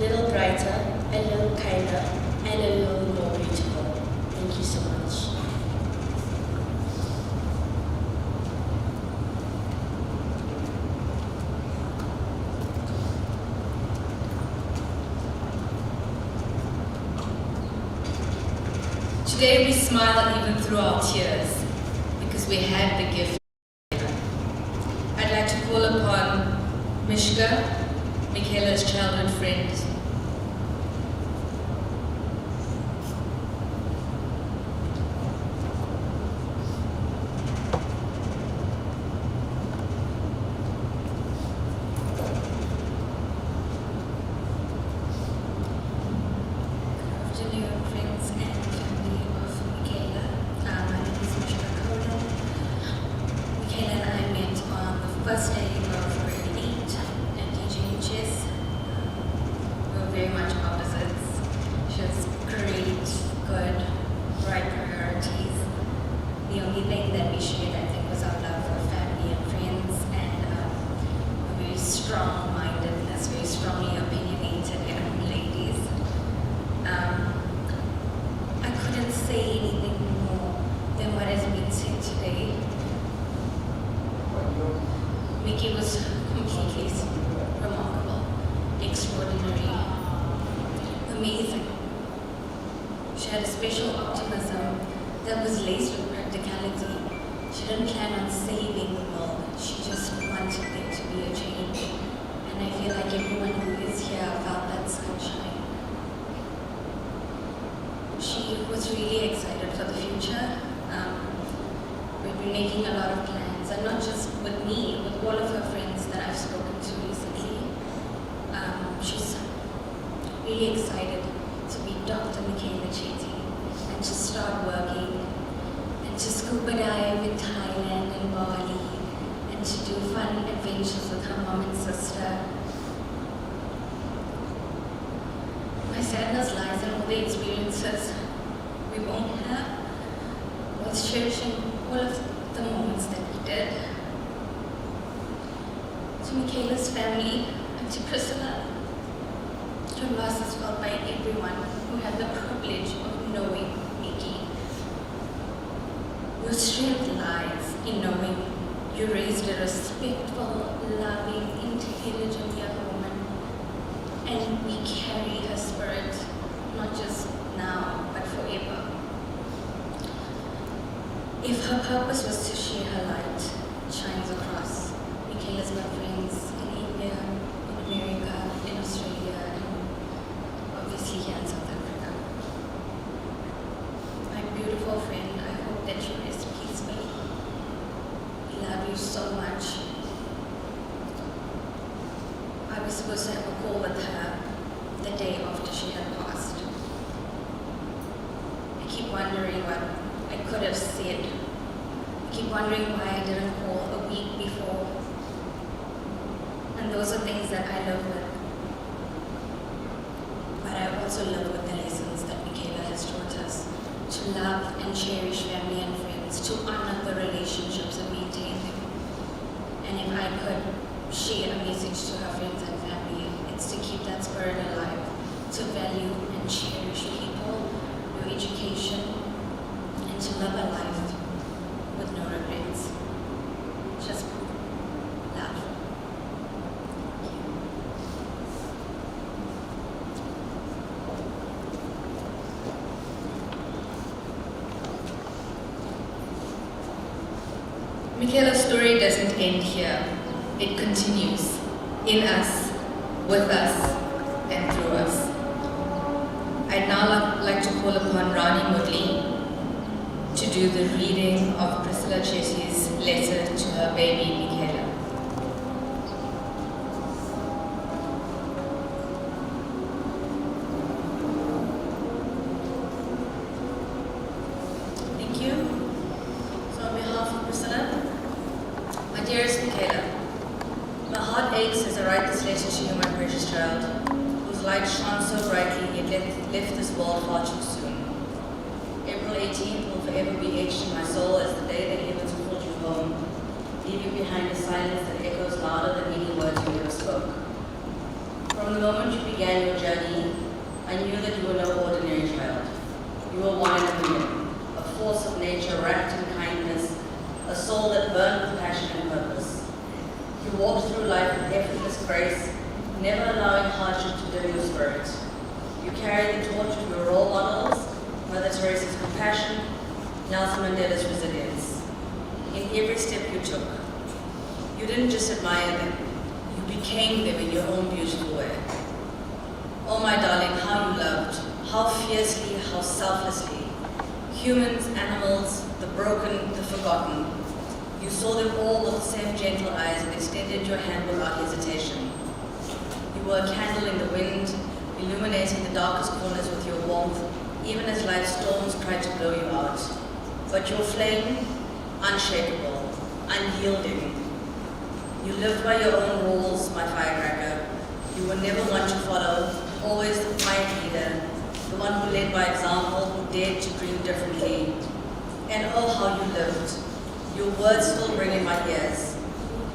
little brighter, a little kinder, and a little more beautiful. Thank you so much. Today we smile even through our tears because we had the gift. I'd like to call upon Mishka, Mikaila's childhood friend. First day of grade 8 and teaching chess. We were very much opposites. She was great, good, right priorities. The only thing that we shared, I think, was our love for family and friends and a very strong-mindedness, very strongly opinionated young ladies. I couldn't say anything more than what has been said today. Miki was completely amazing. She had a special optimism that was laced with practicality. She didn't plan on saving the world. She just wanted there to be a change. And I feel like everyone who is here felt that sunshine. She was really excited for the future. We've been making a lot of plans, and not just with me, with all of her friends that I've spoken to recently. She's really excited to be Dr. Mikaila Chetty and to start working and to scuba dive in Thailand and Bali and to do fun adventures with her mom and sister. My sadness lies in all the experiences we won't have, was cherishing all of the moments that we did. To Mikaila's family and to Priscilla, her loss is felt by everyone who had the privilege of knowing Miki. Your strength lies in knowing you raised a respectful, loving, intelligent young woman, and we carry her spirit, not just now, but forever. If her purpose was to share her light, it shines across. Mikaila's got friends in India, in America, in Australia, and obviously here in South Africa. My beautiful friend, I hope that you rest peacefully. We love you so much. I was supposed to have a call with her the day after she had passed. I keep wondering what I could have said. I keep wondering why I didn't call a week before. And those are things that I live with. But I also live with the lessons that Mikaila has taught us. To love and cherish family and friends, to honor the relationships and maintain them. And if I could share a message to her friends and family, it's to keep that spirit alive, to value and cherish people, your education, and to live a life with no regrets. Just love. Mikaila's story doesn't end here. It continues in us, with us, and through us. I'd now like to call upon Rani Mudli to do the reading of Priscilla Chetty's letter to her baby Mikaila. Thank you. So on behalf of Priscilla, my dearest Mikaila, my heart aches as I write this letter to you, my precious child, whose light shone so brightly yet left this world far too soon. April 18th will forever be etched in my soul as the day the heavens called you home, leaving behind a silence that echoes louder than any words you ever spoke. From the moment you began your journey, I knew that you were no ordinary child. You were one in a million, a force of nature wrapped in kindness, a soul that burned with passion and purpose. You walked through life with effortless grace, never allowing hardship to dim your spirit. You carried the torch of your role models, Mother Teresa's compassion, Nelson Mandela's resilience. In every step you took, you didn't just admire them, you became them in your own beautiful way. Oh my darling, how you loved, how fiercely, how selflessly. Humans, animals, the broken, the forgotten. You saw them all with the same gentle eyes and extended your hand without hesitation. You were a candle in the wind, illuminating the darkest corners with your warmth, even as life's storms tried to blow you out. But your flame, unshakable, unyielding. You lived by your own rules, my firecracker. You were never one to follow, always the quiet leader, the one who led by example, who dared to dream differently. And oh, how you lived. Your words still ring in my ears.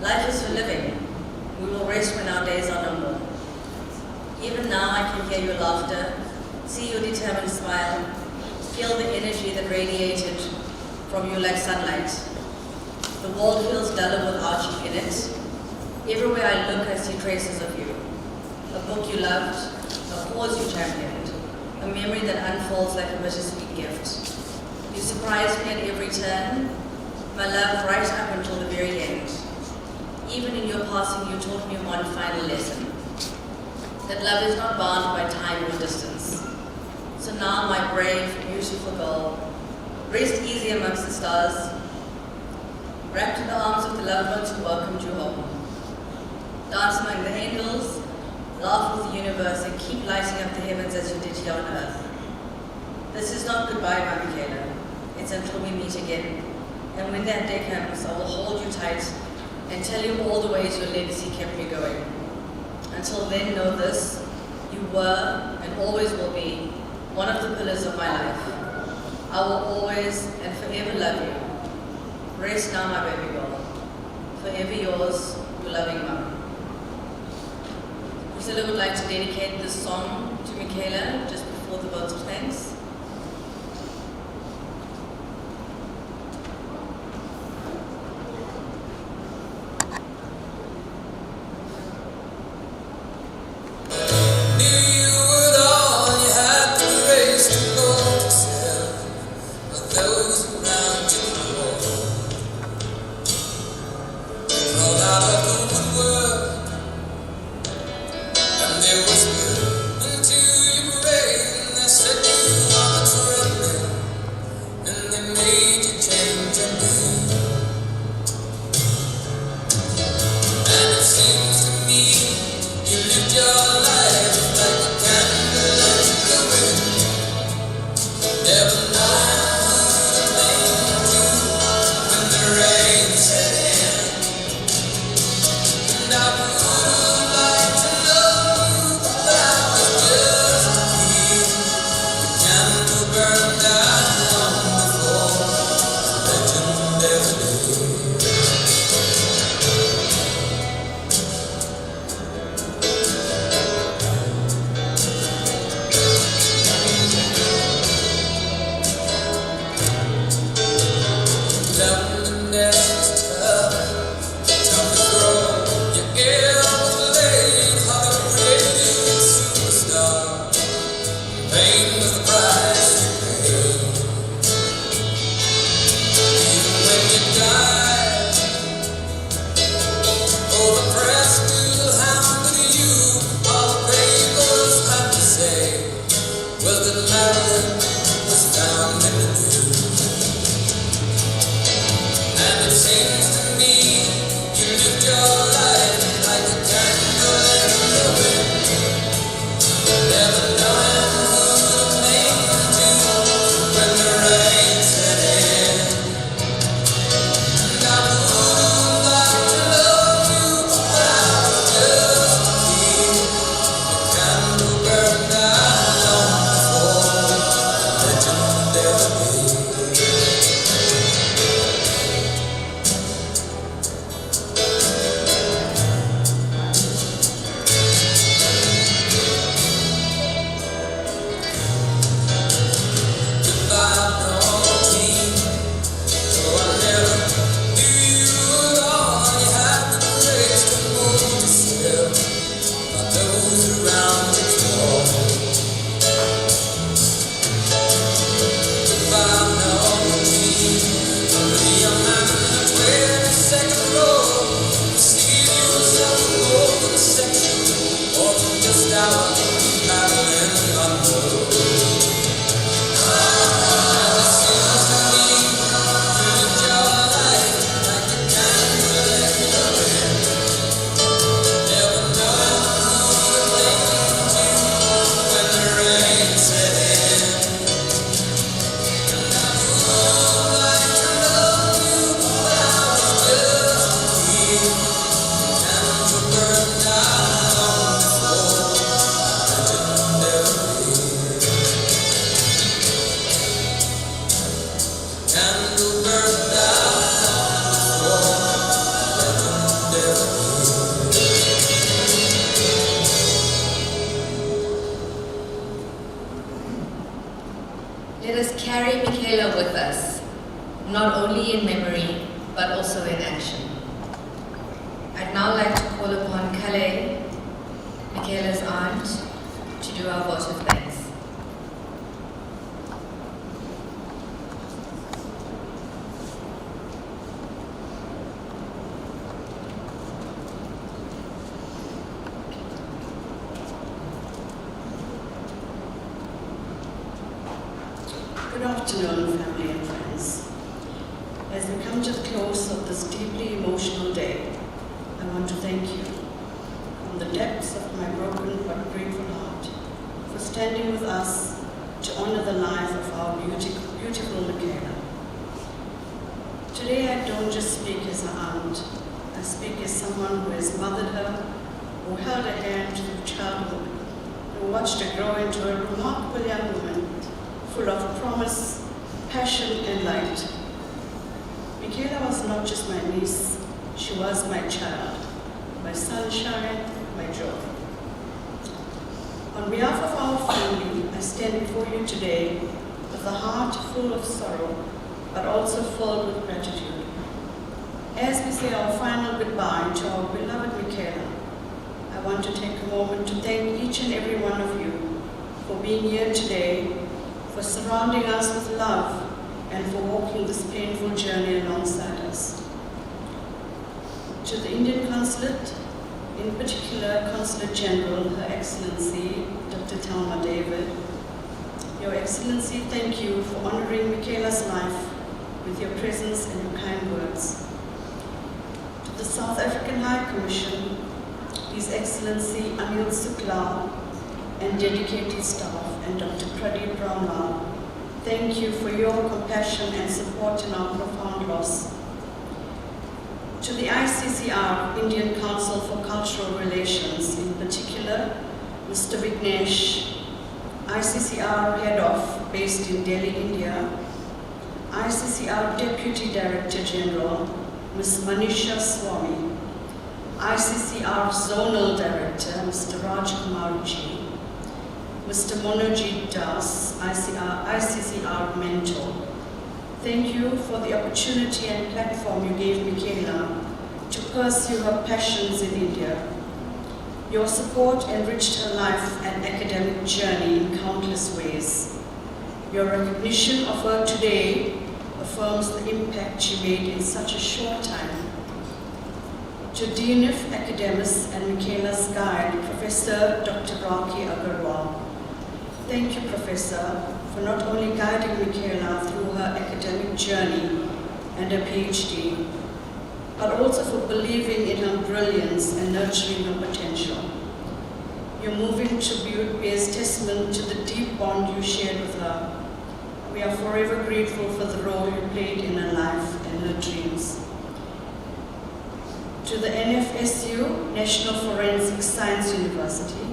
Life is for living. We will rest when our days are no more. Even now I can hear your laughter, see your determined smile, feel the energy that radiated from you like sunlight. The world feels duller without you in it. Everywhere I look, I see traces of you. A book you loved, a cause you championed, a memory that unfolds like a bittersweet gift. You surprised me at every turn, my love right up until the very end. Even in your passing, you taught me one final lesson, that love is not bound by time or distance. So now, my brave, beautiful girl, rest easy amongst the stars, wrapped in the arms of the loved ones who welcomed you home. Dance among the angels, laugh with the universe, and keep lighting up the heavens as you did here on earth. This is not goodbye, my Mikaila. It's until we meet again. And when that day comes, I will hold you tight and tell you all the ways your legacy kept me going. Until then, know this, you were and always will be one of the pillars of my life. I will always and forever love you. Rest now, my baby girl. Forever yours, your loving mom. Priscilla would like to dedicate this song to Mikaila just before the votes of thanks. Let us carry Mikaila with us, not only in memory, but also in action. I'd now like to call upon Kale, Mikaila's aunt, to do our vote of thanks. Good afternoon, family and friends. As we come to the close of this deeply emotional day, I want to thank you from the depths of my broken but grateful heart for standing with us to honor the life of our beautiful Mikaila. Today I don't just speak as an aunt, I speak as someone who has mothered her, who held her hand through childhood, who watched her grow into a remarkable young woman full of promise, passion, and light. Mikaila was not just my niece, she was my child, my sunshine, my joy. On behalf of our family, I stand before you today with a heart full of sorrow, but also filled with gratitude. As we say our final goodbye to our beloved Mikaila, I want to take a moment to thank each and every one of you for being here today, for surrounding us with love, and for walking this painful journey alongside us. To the Indian Consulate, in particular Consulate General, Her Excellency, Dr. Thelma David, Your Excellency, thank you for honoring Mikaila's life with your presence and your kind words. To the South African High Commission, His Excellency Anil Sukla, and dedicated staff, and Dr. Pradeep Ramlal, thank you for your compassion and support in our profound loss. To the ICCR, Indian Council for Cultural Relations, in particular, Mr. Vignesh, ICCR Head of, based in Delhi, India, ICCR Deputy Director General, Ms. Manisha Swami, ICCR Zonal Director, Mr. Rajkumar G, Mr. Monojit Das, ICCR Mentor. Thank you for the opportunity and platform you gave Mikaila to pursue her passions in India. Your support enriched her life and academic journey in countless ways. Your recognition of her today affirms the impact she made in such a short time. To Dean of Academies and Mikaila's guide, Professor Dr. Raki Agarwal. Thank you, Professor, for not only guiding Mikaila through her academic journey and her PhD, but also for believing in her brilliance and nurturing her potential. Your moving tribute bears testament to the deep bond you shared with her. We are forever grateful for the role you played in her life and her dreams. To the NFSU, National Forensic Science University,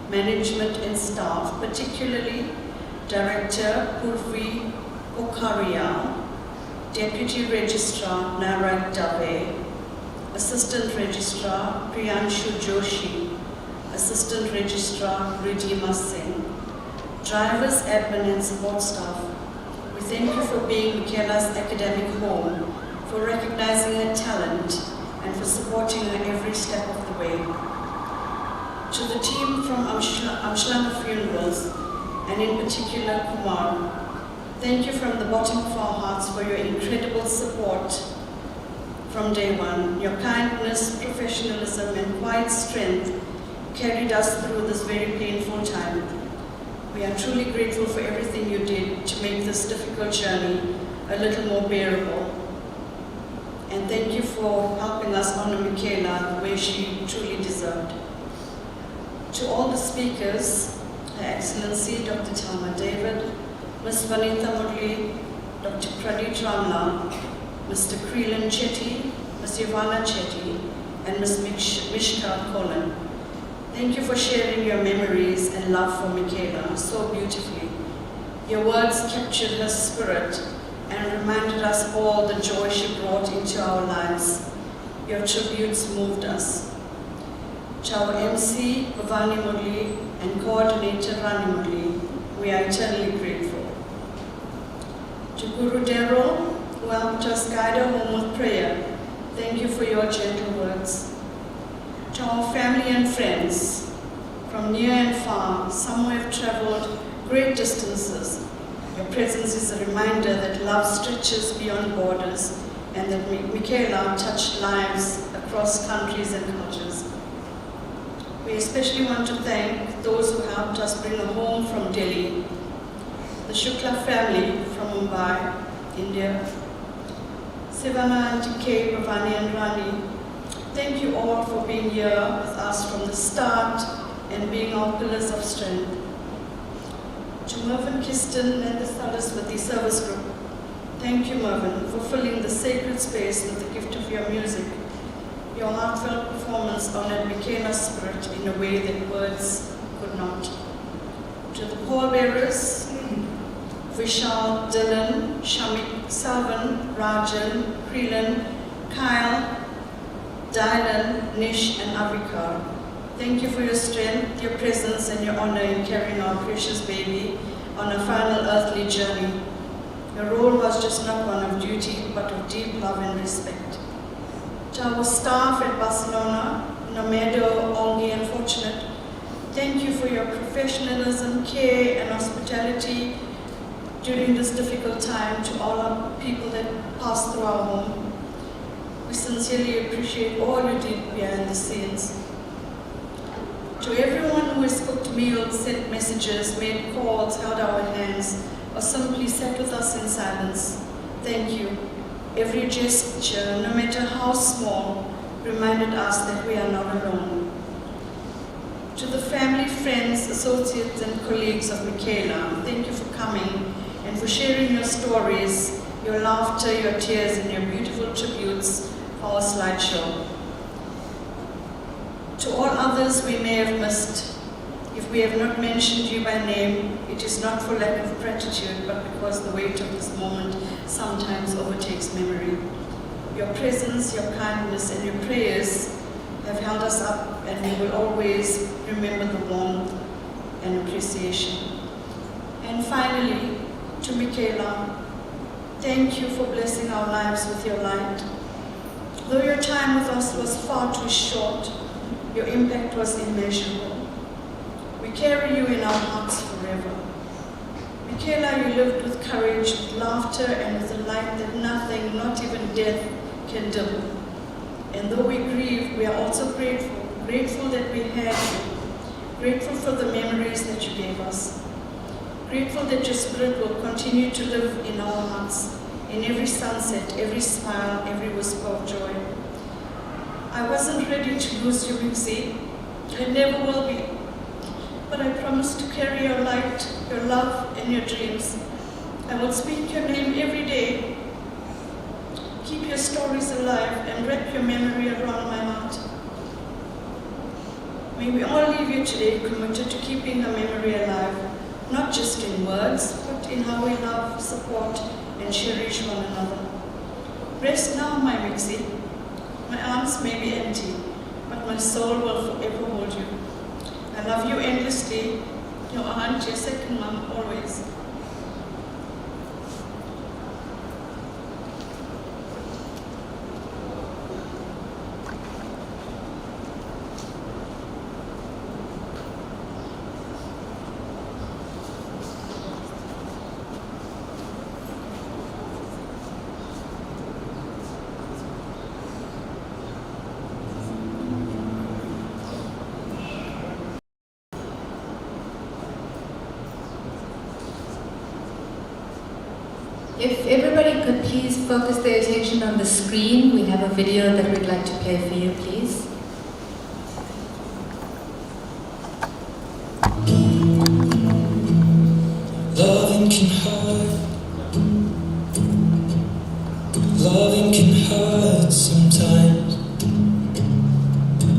management and staff, particularly Director Purvi Okariya, Deputy Registrar Narayk Dave, Assistant Registrar Priyanshu Joshi, Assistant Registrar Ridhima Singh, drivers, admin and support staff, we thank you for being Mikaila's academic home, for recognizing her talent, and for supporting her every step of the way. To the team from Amshlanga Funerals, and in particular Kumar, thank you from the bottom of our hearts for your incredible support from day one. Your kindness, professionalism, and quiet strength carried us through this very painful time. We are truly grateful for everything you did to make this difficult journey a little more bearable. And thank you for helping us honor Mikaila the way she truly deserved. To all the speakers, Her Excellency Dr. Thelma David, Ms. Vanitha Murli, Dr. Pradeep Ramlal, Mr. Creelan Chetty, Ms. Yvana Chetty, and Ms. Mishka Kolan. Thank you for sharing your memories and love for Mikaila so beautifully. Your words captured her spirit and reminded us all the joy she brought into our lives. Your tributes moved us. To our MC, Bhavani Murli, and coordinator, Rani Murli, we are eternally grateful. To Guru Daryl, who helped us guide her home with prayer, thank you for your gentle words. To our family and friends, from near and far, some who have traveled great distances, your presence is a reminder that love stretches beyond borders and that Mikaila touched lives across countries and cultures. We especially want to thank those who helped us bring her home from Delhi, the Shukla family from Mumbai, India, Sivana, Auntie Kay, Bhavani and Rani, thank you all for being here with us from the start and being our pillars of strength. To Mervyn Kiston and the Saraswati Service Group, thank you, Mervyn, for filling the sacred space with the gift of your music. Your heartfelt performance honored Mikaila's spirit in a way that words could not. To the pallbearers, Vishal, Dylan, Shamik, Savan, Rajan, Kreelan, Kyle, Dylan, Nish and Avikar, thank you for your strength, your presence and your honor in carrying our precious baby on a final earthly journey. Your role was just not one of duty, but of deep love and respect. To our staff at Barcelona, Nomedo, Olgi and Fortunate, thank you for your professionalism, care and hospitality during this difficult time. To all our people that passed through our home, we sincerely appreciate all you did behind the scenes. To everyone who has cooked meals, sent messages, made calls, held our hands, or simply sat with us in silence, thank you. Every gesture, no matter how small, reminded us that we are not alone. To the family, friends, associates, and colleagues of Mikaila, thank you for coming and for sharing your stories, your laughter, your tears, and your beautiful tributes for our slideshow. To all others we may have missed, if we have not mentioned you by name, it is not for lack of gratitude, but because the weight of this moment sometimes overtakes memory. Your presence, your kindness, and your prayers have held us up, and we will always remember the warmth and appreciation. And finally, to Mikaila, thank you for blessing our lives with your light. Though your time with us was far too short, your impact was immeasurable. We carry you in our hearts forever. Mikaila, you lived with courage, with laughter, and with a light that nothing, not even death, can dim. And though we grieve, we are also grateful. Grateful that we had you. Grateful for the memories that you gave us. Grateful that your spirit will continue to live in our hearts, in every sunset, every smile, every whisper of joy. I wasn't ready to lose you, Mixie. I never will be. But I promise to carry your light, your love, and your dreams. I will speak your name every day. Keep your stories alive and wrap your memory around my heart. May we all leave you today committed to keeping her memory alive, not just in words, but in how we love, support, and cherish one another. Rest now, my Mixie. My arms may be empty, but my soul will forever hold you. I love you endlessly. Your aunt, your second mom, always. If everybody could please focus their attention on the screen, we have a video that we'd like to play for you, please. Loving can hurt. Loving can hurt sometimes,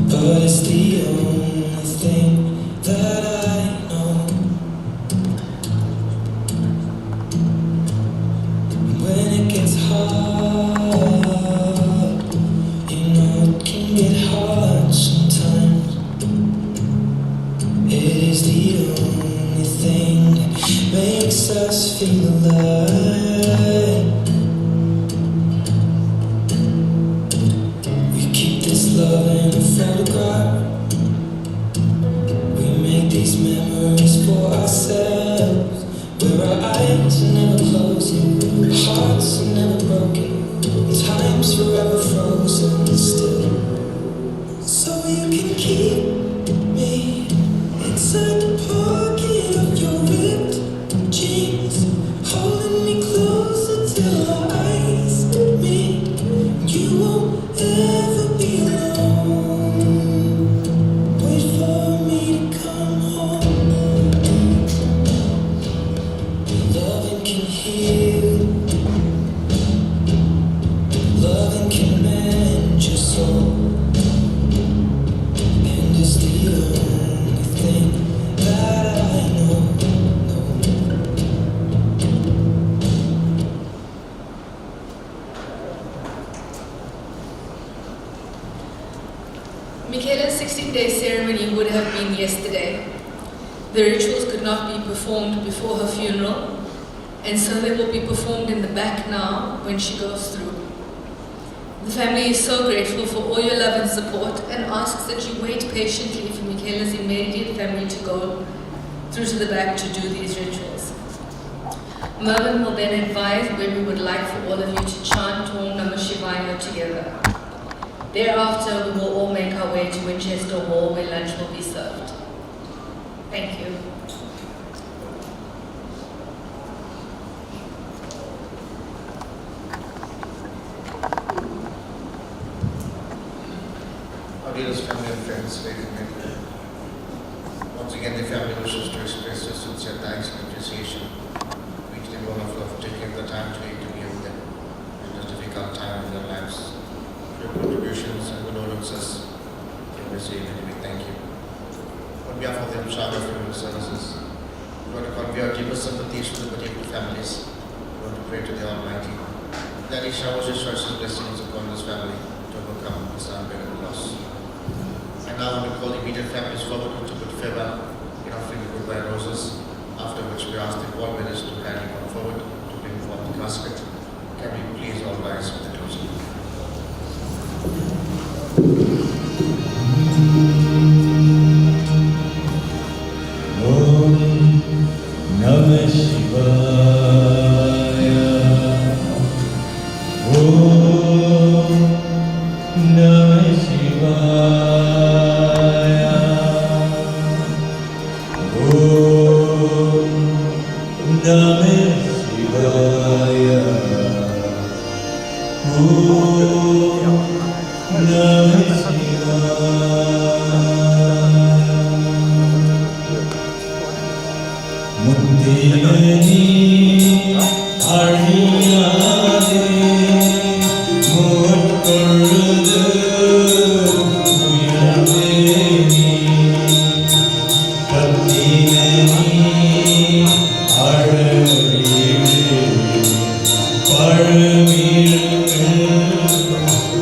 but it's the only thing that I know. When it gets hard, you know it can get hard sometimes. It is the only thing that makes us feel alive. We keep this love in a photograph. We make these memories for ourselves, where our eyes are never closing, our hearts are never broken, and time's forever frozen still. So you can keep me inside the pocket of your ripped jeans. The rituals could not be performed before her funeral, and so they will be performed in the back now when she goes through. The family is so grateful for all your love and support and asks that you wait patiently for Mikaila's immediate family to go through to the back to do these rituals. Mervyn will then advise when we would like for all of you to chant Om Namah Shivaya together. Thereafter, we will all make our way to Winchester Hall where lunch will be served. Thank you. Our dearest family and friends, ladies and gentlemen, once again the family wishes to express their sincere thanks and appreciation to each and one of you for taking the time today to be with them in this difficult time in their lives. For your contributions and condolences, we receive and we thank you. On behalf of the Amshara Funeral Services, we want to convey our deepest sympathies to the bereaved families. We want to pray to the Almighty that He showers His choicest blessings upon this family to overcome this unbearable loss. And now I want to call the immediate families forward to put farewell in offering the goodbye roses, after which we ask the pallbearers to carry on forward to bring forth the casket. Can we please all rise with the closing? Namah Shivaya. Om Namah Shivaya. Om Namah Shivaya. Om Namah Mukti Ariyade Mutkordu Uyaveni Pattineni Aravide Paramirukal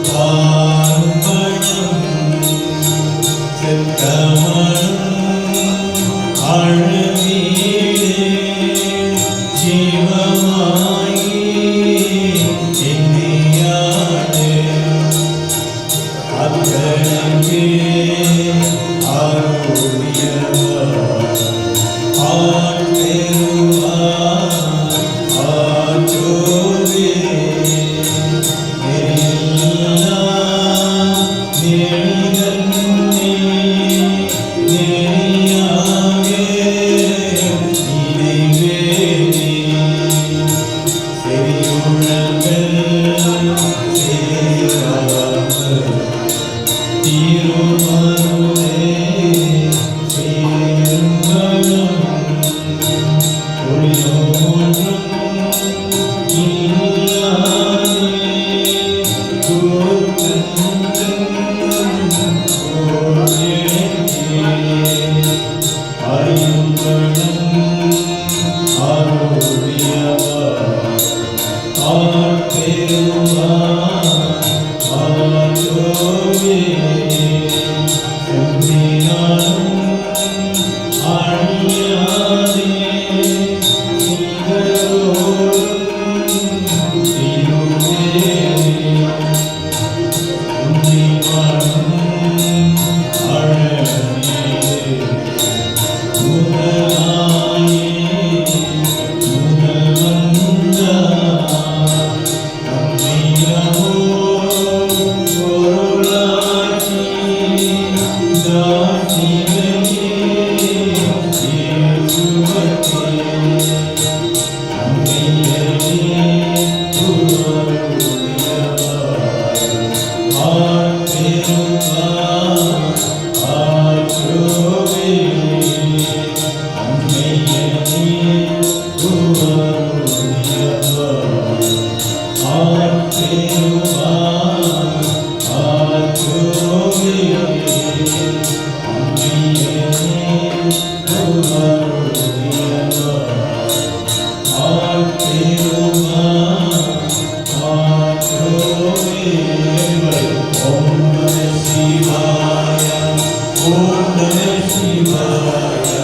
Parmanam Chittamanam Om Namah Shivaya.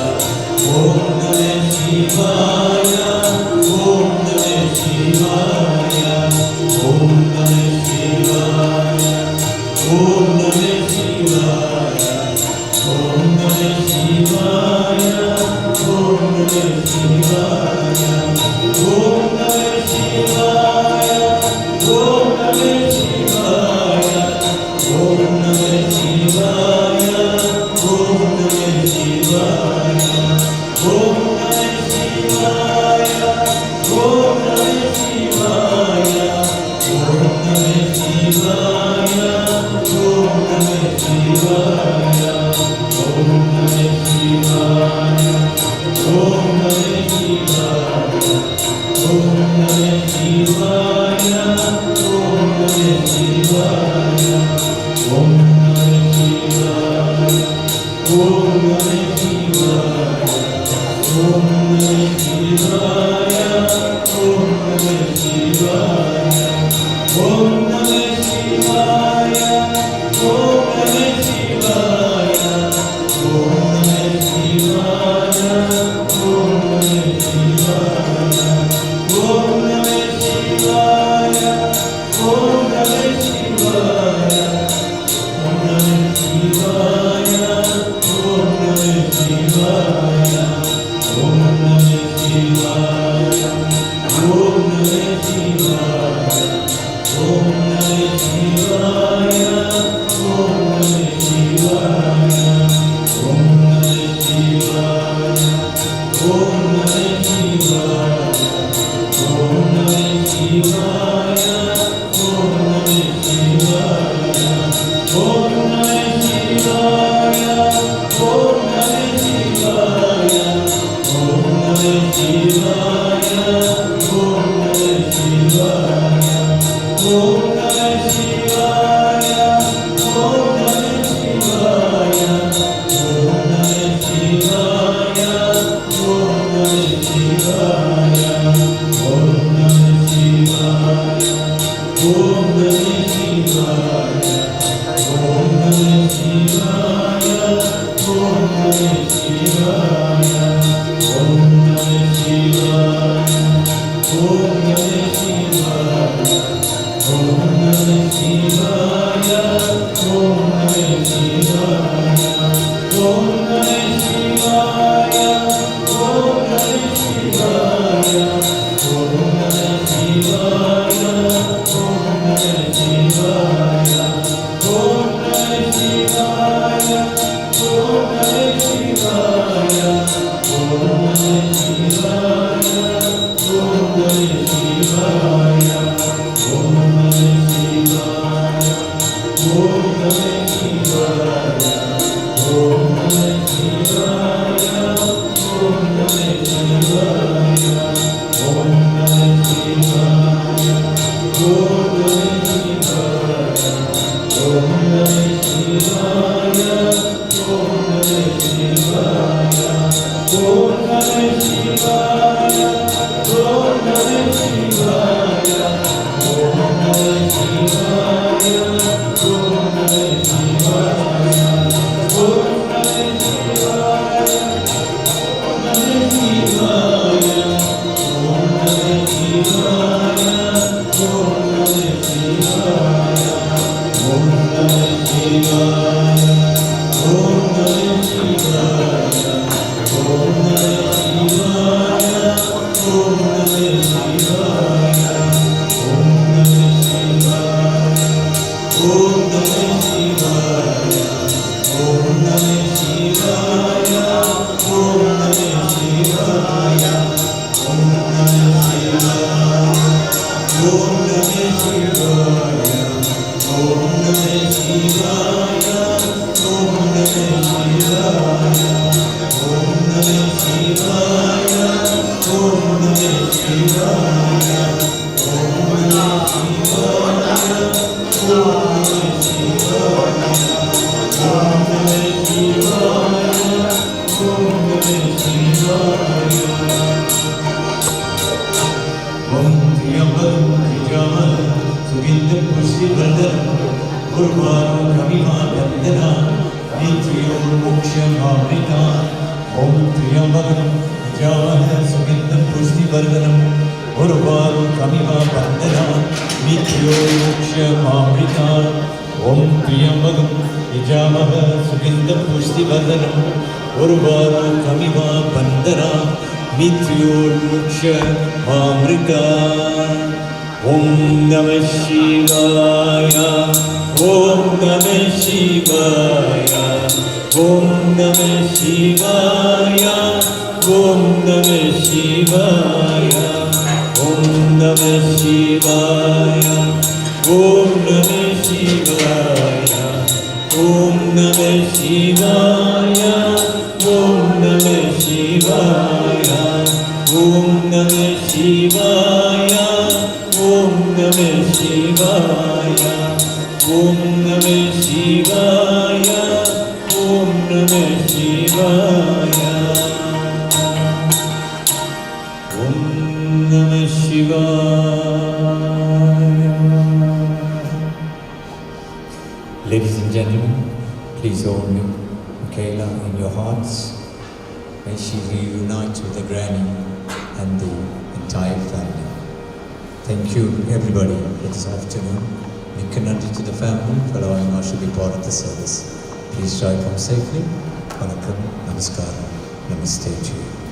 Mithyoruksha Amrita. Om Namah Shivaya, Om Namah Shivaya, Om Namah Shivaya, Om Namah Shivaya, Om Namah Shivaya, Om Namah Shivaya, Om Namah Shivaya, Om Namah Shivaya, Om Namah Shivaya, Om Namah Shivaya, Om Namah Shivaya, Om Namah Shivaya, Om Namah Shivaya. Ladies and gentlemen, please hold Mikaila in your hearts. May she reunite with the granny and the entire family. Thank you everybody for this afternoon. Mikaila to the family for allowing us to be part of the service. Please drive home safely. Vanakkam, Namaskaram, Namaste to you.